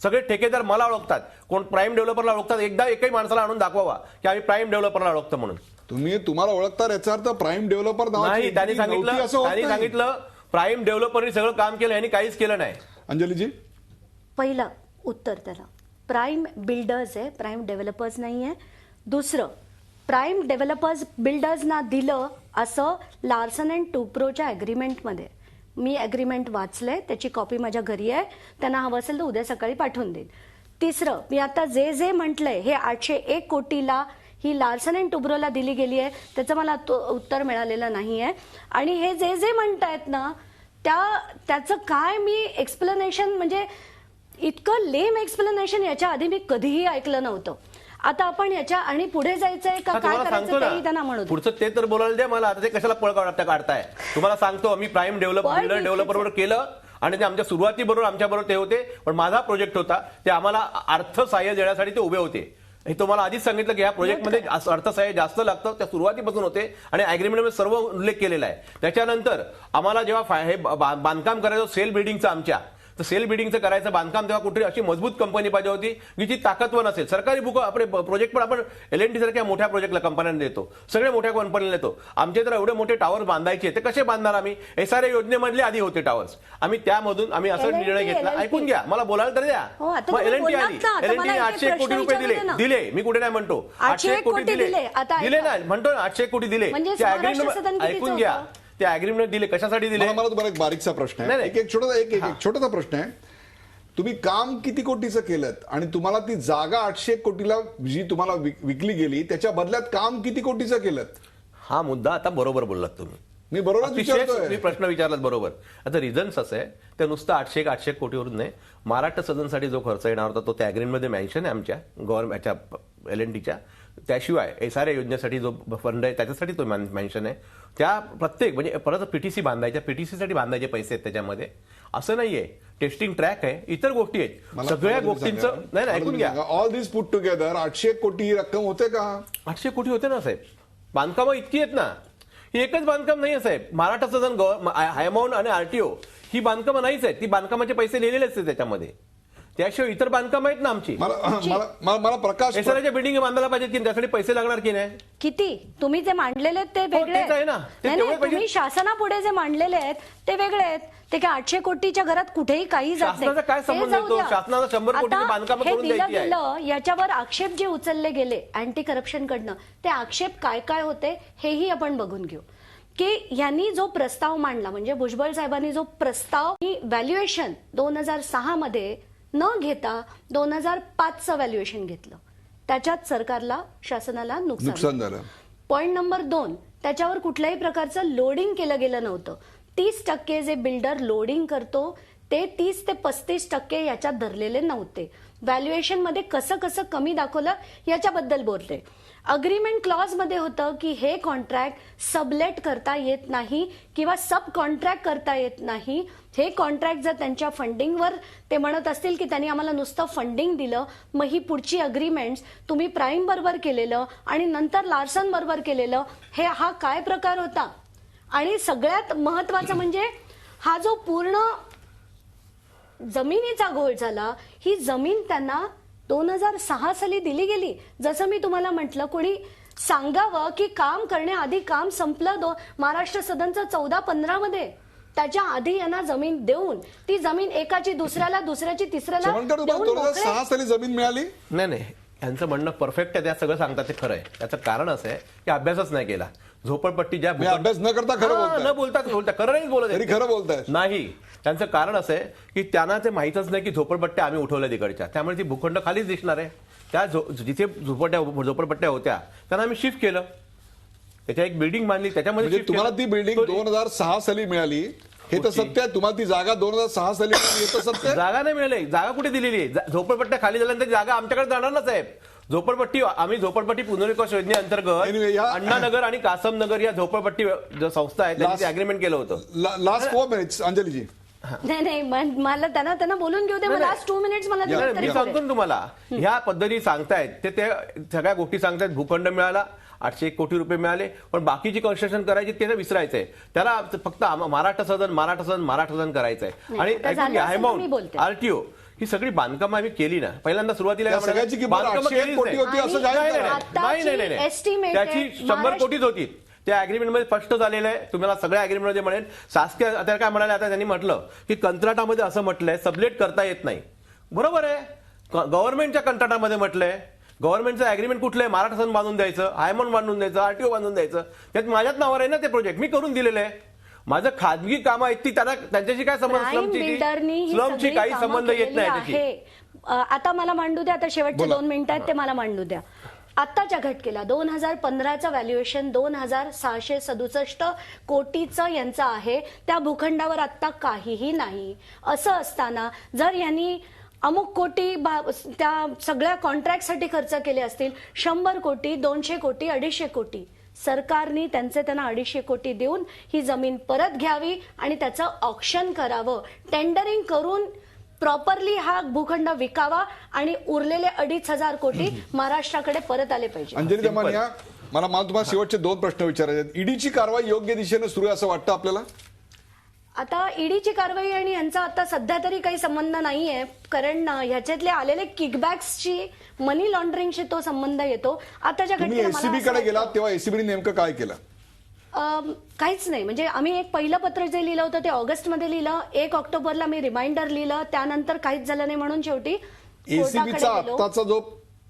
सगळे ठेकेदार मला ओळखतात. कोण प्राईम डेव्हलपरला ओळखतात? एकदा एकही माणसाला आणून दाखवावा की आम्ही प्राईम डेव्हलपरला ओळखतो म्हणून. तुम्हाला ओळखता याचा अर्थ प्राईम डेव्हलपर नाही, त्यांनी सांगितलं प्राईम डेव्हलपरनी सगळं काम केलं, यांनी काहीच केलं नाही. अंजलीजी, पहिलं उत्तर त्याला प्राईम बिल्डर्स आहे, प्राईम डेव्हलपर्स नाही आहे. दुसरं, प्राईम डेव्हलपर्स बिल्डर्सना दिलं असं लार्सन अँड टुब्रोच्या अग्रीमेंटमध्ये. मी अग्रीमेंट वाचलंय, त्याची कॉपी माझ्या घरी आहे, त्यांना हवं असेल तर उद्या सकाळी पाठवून देईन. तिसरं, मी आता जे म्हटलंय हे 801 कोटीला ही लार्सन अँड टुब्रोला दिली गेली आहे, त्याचं मला उत्तर मिळालेलं नाही आहे. आणि हे जे म्हणतायत ना त्याचं काय मी एक्सप्लेनेशन, म्हणजे इतकं लेम एक्सप्लेनेशन याच्या आधी मी कधीही ऐकलं नव्हतं. आता आपण याच्या आणि पुढे जायचंय का काय करायचं तेही त्यांना म्हणू. पुढचं ते तर बोलायला द्या मला. आता ते कशाला पळ काढताय? तुम्हाला सांगतो आम्ही प्राईम डेव्हलपरवर केलं आणि ते आमच्या सुरुवातीबरोबर आमच्याबरोबर ते होते, पण माझा प्रोजेक्ट होता ते आम्हाला अर्थसहाय्य देण्यासाठी ते उभे होते. हे तुम्हाला आधीच सांगितलं की या प्रोजेक्टमध्ये अर्थसहाय्य जास्त लागतं, त्या सुरुवातीपासून होते आणि अग्रीमेंटमध्ये सर्व उल्लेख केलेला आहे. त्याच्यानंतर आम्हाला जेव्हा हे बांधकाम करायचं सेल बिल्डिंगचं आमच्या, तर सेल बिल्डिंगचं करायचं बांधकाम तेव्हा कुठे अशी मजबूत कंपनी पाहिजे होती की जी ताकदवर नसेल. सरकारी आपले प्रोजेक्ट पण आपण L&T सारख्या मोठ्या प्रोजेक्टला कंपन्यांना देतो, सगळे मोठ्या कंपन्यांना देतो. आमचे तर एवढे मोठे टावर्स बांधायचे ते कसे बांधणार आम्ही? SRA योजनेमधले आधी होते टावर्स, आम्ही त्यामधून आम्ही असा निर्णय घेतला. ऐकून घ्या, मला बोलायला तर द्या. मग L&T आली, L&T 801 कोटी रुपये दिले. मी कुठे नाही म्हणतो 801 कोटी दिले ना, म्हणतो ना 801 कोटी दिले. ऐकून घ्या, ते अग्रीमेंट दिले कशासाठी दिले? मला तुम्हाला एक बारीकसा प्रश्न आहे, एक छोटासा प्रश्न आहे. तुम्ही काम किती कोटीचं केलं आणि तुम्हाला ती जागा 801 कोटीला जी तुम्हाला विकली गेली त्याच्या बदल्यात काम किती कोटीचं केलं? हा मुद्दा आता बरोबर बोललात तुम्ही. मी बरोबर विचारतोय. मी प्रश्न विचारलात बरोबर. आता रिझन्स असं आहे, ते नुसतं 801 कोटीवरून नाही, मराठा सदनसाठी जो खर्च येणार होता तो त्या अग्रीमेंटमध्ये मेन्शन आहे आमच्या गव्हर्नमेंटच्या L&Tच्या. त्याशिवाय SRA योजनेसाठी जो फंड आहे त्याच्यासाठी तो मेन्शन आहे. त्या प्रत्येक म्हणजे परत PTC बांधायच्या, PTCसाठी बांधायचे पैसे आहेत त्याच्यामध्ये. असं नाहीये, टेस्टिंग ट्रॅक आहे, इतर गोष्टी आहेत, सगळ्या गोष्टींचं. नाही ऐकून घ्या, ऑल दिस पुट टुगेदर 801 कोटी ही रक्कम होते का? 800 कोटी होते ना साहेब. बांधकामं इतकी आहेत ना, ही एकच बांधकाम नाही आहे साहेब. महाराष्ट्र सदन, हायमाऊंट आणि RTO ही बांधकामं नाहीच आहेत. ती बांधकामाचे पैसे लिहिलेले असते त्याच्यामध्ये. त्याशिवाय इतर बांधकाम आहेत ना आमची. मला प्रकाश SRAच्या बिल्डिंग बांधायला पाहिजेत की त्यासाठी पैसे लागणार की नाही? किती तुम्ही जे मांडलेले आहेत ते वेगळे आहे ना. तुम्ही शासनापुढे जे मांडलेले आहेत ते वेगळे आहेत. ते काय 800 कोटीच्या घरात कुठेही काही जात नाही. शासनाचा काय संबंध येतो? शासनाला 100 कोटीची बांधकाम करून द्यायची आहे. याच्यावर आक्षेप जे उचलले गेले अँटी करप्शन कडनं, ते आक्षेप काय काय होते हेही आपण बघून घेऊ. की यांनी जो प्रस्ताव मांडला, म्हणजे भुजबळ साहेबांनी जो प्रस्ताव, व्हॅल्युएशन 2006 मध्ये न घेता 2005चं व्हॅल्युएशन घेतलं, त्याच्यात सरकारला, शासनाला नुकसान झालं. पॉइंट नंबर 2, त्याच्यावर कुठल्याही प्रकारचं लोडिंग केलं गेलं नव्हतं. 30% जे बिल्डर लोडिंग करतो ते 30 ते 35% याच्यात धरलेले नव्हते. व्हॅल्युएशन मध्ये कसं कसं कमी दाखवलं याच्याबद्दल बोलते. अग्रीमेंट क्लॉज मध्ये होतं की हे कॉन्ट्रॅक्ट सबलेट करता येत नाही किंवा सब कॉन्ट्रॅक्ट करता येत नाही. हे कॉन्ट्रॅक्ट जर त्यांच्या फंडिंगवर ते म्हणत असतील की त्यांनी आम्हाला नुसतं फंडिंग दिलं, मग ही पुढची अग्रीमेंट्स तुम्ही प्राईम बरोबर केलेलं आणि नंतर लार्सन बरोबर केलेलं, हा काय प्रकार होता? आणि सगळ्यात महत्वाचं म्हणजे हा जो पूर्ण जमिनीचा घोळ झाला, ही जमीन त्यांना 2006 साली दिली गेली. जसं मी तुम्हाला म्हटलं, कोणी सांगावं की काम करण्याआधी काम संपलं महाराष्ट्र सदनचं 14-15 मध्ये. त्याच्या आधी यांना जमीन देऊन ती जमीन एकाची दुसऱ्याला, दुसऱ्याची तिसऱ्याला 2006 साली जमीन मिळाली. नाही, यांचं म्हणणं परफेक्ट आहे, त्या सगळं सांगतात ते खरं आहे. त्याचं कारण असं आहे की अभ्यासच नाही केला. झोपडपट्टी ज्या अभ्यास न करता खरं न बोलता खरं नाही बोलत, खरं बोलताय नाही. त्यांचं कारण असं आहे की त्यांना ते माहीतच नाही की झोपडपट्ट्या आम्ही उठवल्या तिकडच्या, त्यामुळे ती भूखंड खालीच दिसणार आहे. त्या जिथे झोपडपट्ट्या होत्या त्यांना आम्ही शिफ्ट केलं, त्याच्या एक बिल्डिंग बांधली, त्याच्यामध्ये तुम्हाला ती बिल्डिंग 2006 साली मिळाली. हे तर सत्य आहे. तुम्हाला ती जागा 2006 साली मिळाली, हे तर सत्य. जागा नाही मिळाली. जागा कुठे दिलेली आहे? झोपडपट्ट्या खाली झाल्यानंतर जागा आमच्याकडे जाणार ना साहेब. आम्ही झोपडपट्टी पुनर्विकास योजनेअंतर्गत Anyway, अण्णानगर आणि कासमनगर या झोपडपट्टी ज्या संस्था आहेत त्यांनी अग्रीमेंट केलं होतं. लास्ट 4 मिनिट्स अंजलीजी. नाही मला त्यांना बोलून घेऊ दे. लास्ट 2 मिनिट्स मला नाही, मी सांगतो ना तुम्हाला, ह्या पद्धती सांगतायत ते सगळ्या गोष्टी सांगतायत. भूखंड मिळाला, 801 कोटी रुपये मिळाले, पण बाकीची कन्स्ट्रक्शन करायची ते विसरायचंय. त्याला फक्त मराठा सदन करायचंय. आणि ऐकून घ्या, हायमाउंट आरटीओ ही सगळी बांधकामं आम्ही केली ना. पहिल्यांदा सुरुवातीला त्या सगळ्याची किंमत 801 कोटी होती असं जाहीर करा. Estimate त्याची 100 कोटीच होती. त्या अग्रीमेंटमध्ये स्पष्ट झालेलं आहे. तुम्हाला सगळ्या अग्रीमेंटमध्ये म्हणेल. शासकीय आता काय म्हणाले, आता त्यांनी म्हटलं की कंत्राटामध्ये असं म्हटलंय सबलेट करता येत नाही. बरोबर आहे. गव्हर्नमेंटच्या कंत्राटामध्ये म्हटलंय. गव्हर्नमेंटचं अग्रीमेंट कुठलं आहे? मराठा सदन बांधून द्यायचं, हायमॉन बांधून द्यायचं, आरटीओ बांधून द्यायचं. त्यात माझ्याच नावावर आहे ना ते प्रोजेक्ट, मी करून दिलेलं आहे. माझं खाजगी कामं आहेत ती त्यांच्याशी काय संबंध? स्लमची काही संबंध येत नाही त्याची. आता मला मांडू द्या. आता शेवटचे 2 मिनिटं आहेत ते मला मांडू द्या. आत्ताच्या घटकेला 2015चं व्हॅल्युएशन 2667 कोटीचं यांचं आहे. त्या भूखंडावर आत्ता काहीही नाही. असं असताना जर यांनी अमुक कोटी त्या सगळ्या कॉन्ट्रॅक्टसाठी खर्च केले असतील, 100 कोटी, 200 कोटी, 250 कोटी, सरकारने त्यांना 250 कोटी देऊन ही जमीन परत घ्यावी आणि त्याचं ऑक्शन करावं. टेंडरिंग करून प्रॉपरली हा भूखंड विकावा आणि उरलेले 2500 कोटी महाराष्ट्राकडे परत आले पाहिजे. अंजली दमानिया, मला तुम्हाला शेवटचे 2 प्रश्न विचारायचे आहेत. ईडीची कारवाई योग्य दिशेने सुरू आहे असं वाटतं आपल्याला? आता ईडीची कारवाई आणि यांचा आता सध्या तरी काही संबंध नाहीये, कारण ह्याच्यातले आलेले किकबॅक्सची, मनी लॉन्ड्रिंगशी तो संबंध येतो. आताच्या तुम्ही एसीबी कडे गेलात तेव्हा एसीबीने नेमकं काय केलं? काहीच नाही. म्हणजे आम्ही एक पहिलं पत्र जे लिहिलं होतं ते ऑगस्टमध्ये लिहिलं. 1 ऑक्टोबरला मी रिमाइंडर लिहिलं. त्यानंतर काहीच झालं नाही म्हणून शेवटी एसीबीचा आत्ताचा जो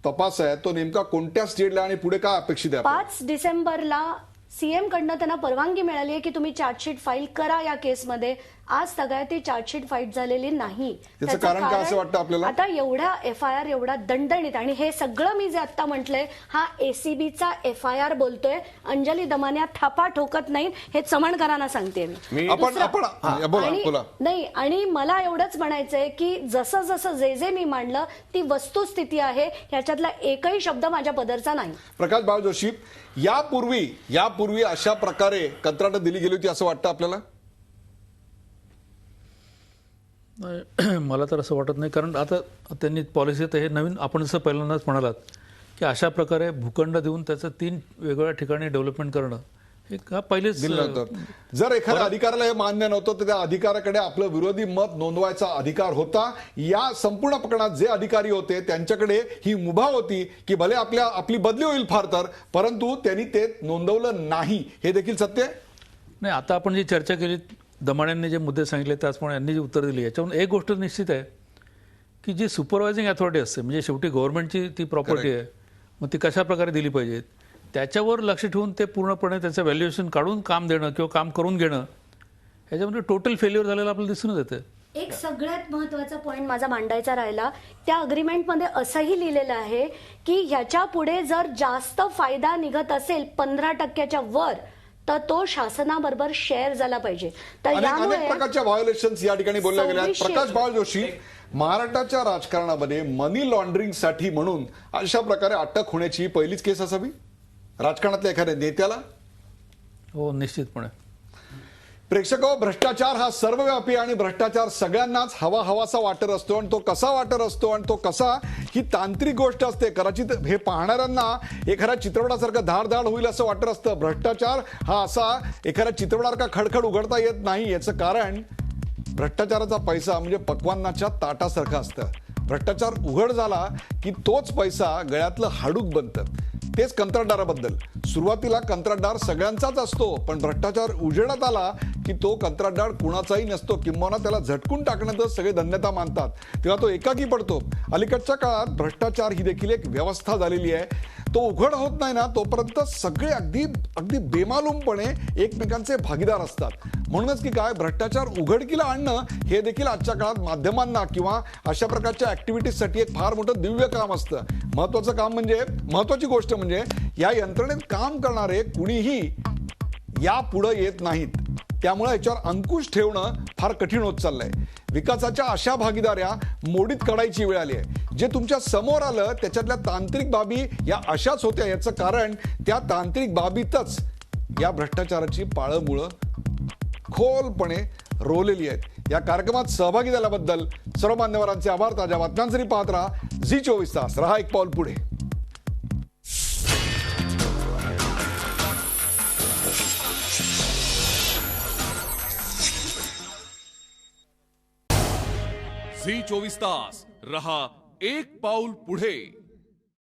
तपास आहे तो नेमका कोणत्या स्टेजला आणि पुढे काय अपेक्षित आहे? 5 डिसेंबरला सीएम कडनं त्यांना परवानगी मिळाली आहे की तुम्ही चार्जशीट फाईल करा या केसमध्ये. आज सगळ्यात ती चार्जशीट फाईल झालेली नाही. त्याचं कारण काय असं वाटतं आपल्याला? आता एवढा FIR एवढा दणदणीत, आणि हे सगळं मी जे आता म्हटलंय हा एसीबीचा FIR बोलतोय. अंजली दमानिया थापा ठोकत नाही, हे चमणकरांना सांगते मी. नाही, आणि मला एवढंच म्हणायचंय की जसं जसं जे मी मांडलं ती वस्तुस्थिती आहे, ह्याच्यातला एकही शब्द माझ्या पदरचा नाही. प्रकाश बाळ जोशी, यापूर्वी अशा प्रकारे कंत्राटं दिली गेली होती असं वाटतं आपल्याला? मला तर असं वाटत नाही, कारण आता त्यांनी पॉलिसी तर हे नवीन, आपण जसं पहिल्यांदाच म्हणालात की अशा प्रकारे भूखंड देऊन त्याचं 3 वेगवेगळ्या ठिकाणी डेव्हलपमेंट करणं हे का पहिलेच दिलं नव्हतं. जर एखाद्या अधिकाऱ्याला हे मान्य नव्हतं तर त्या अधिकाऱ्याकडे आपलं विरोधी मत नोंदवायचा अधिकार होता. या संपूर्ण प्रकरणात जे अधिकारी होते त्यांच्याकडे ही मुभा होती की भले आपली बदली होईल फार तर, परंतु त्यांनी ते नोंदवलं नाही. हे देखील सत्य नाही. आता आपण जी चर्चा केली, दमाण्यांनी जे मुद्दे सांगितले त्याचप्रमाणे यांनी जी उत्तर दिली, याच्यावरून एक गोष्ट निश्चित आहे की जी सुपरवायझिंग अथॉरिटी असते, म्हणजे शेवटी गव्हर्नमेंटची ती प्रॉपर्टी आहे, मग ती कशा प्रकारे दिली पाहिजे त्याच्यावर लक्ष ठेवून ते पूर्णपणे त्याचं व्हॅल्युएशन काढून काम देणं किंवा काम करून घेणं, ह्याच्यामध्ये टोटल फेल्युअर झालेलं आपल्याला दिसून येतं. एक सगळ्यात महत्वाचा पॉईंट माझा मांडायचा राहिला. त्या अग्रीमेंटमध्ये असंही लिहिलेलं आहे की ह्याच्या पुढे जर जास्त फायदा निघत असेल 15% वर, तर तो शासनाबरोबर शेअर झाला पाहिजे. तर अनेक प्रकारच्या व्हायोलेशन्स या ठिकाणी बोलल्या गेल्या. प्रकाश बाळ जोशी, महाराष्ट्राच्या राजकारणामध्ये मनी लॉन्ड्रिंगसाठी म्हणून अशा प्रकारे अटक होण्याची पहिलीच केस असावी राजकारणातल्या एखाद्या नेत्याला? हो, निश्चितपणे. प्रेक्षको, भ्रष्टाचार हा सर्वव्यापी आणि भ्रष्टाचार सगळ्यांनाच हवासा वाटत असतो, आणि तो कसा वाटत असतो आणि तो कसा, ही तांत्रिक गोष्ट असते. कदाचित हे पाहणाऱ्यांना एखाद्या चित्रपटासारखं धाड होईल असं वाटत असतं. भ्रष्टाचार हा असा एखाद्या चित्रपटासारखा खडखड उघडता येत नाही. याचं कारण भ्रष्टाचाराचा पैसा म्हणजे पक्वान्नाच्या ताटासारखं असतं. भ्रष्टाचार उघड झाला की तोच पैसा गळ्यातलं हाडूक बनतं. तेच कंत्राटदाराबद्दल. सुरुवातीला कंत्राटदार सगळ्यांचाच असतो, पण भ्रष्टाचार उजेडात आला की तो कंत्राटदार कुणाचाही नसतो, किंबहुना त्याला झटकून टाकण्यातच सगळे धन्यता मानतात, तेव्हा तो एकाकी पडतो. अलीकडच्या काळात भ्रष्टाचार ही देखील एक व्यवस्था झालेली आहे. तो उघड होत नाही ना तोपर्यंत सगळे अगदी बेमालूमपणे एकमेकांचे भागीदार असतात. म्हणूनच की काय, भ्रष्टाचार उघडकीला आणणं हे देखील आजच्या काळात माध्यमांना किंवा अशा प्रकारच्या ऍक्टिव्हिटीजसाठी एक फार मोठं दिव्य काम असतं. महत्वाची गोष्ट म्हणजे या यंत्रणेत काम करणारे कुणीही या पुढे येत नाहीत. त्यामुळे याच्यावर अंकुश ठेवणं फार कठीण होत चाललंय. विकासाच्या अशा भागीदाऱ्या मोडीत काढायची वेळ आली आहे. जे तुमच्या समोर आलं त्याच्यातल्या तांत्रिक बाबी या अशाच होत्या. याचं कारण त्या तांत्रिक बाबीतच या भ्रष्टाचाराची पाळंमुळं खोलपणे रोवलेली आहेत. या कार्यक्रमात सहभागी झाल्याबद्दल सर्व मान्यवरांचे आभार. ताज्या बातम्यांसाठी पाहत राहा झी 24 तास. रहा एक पाऊल पुढे. झी 24 तास रहा एक पाऊल पुढे.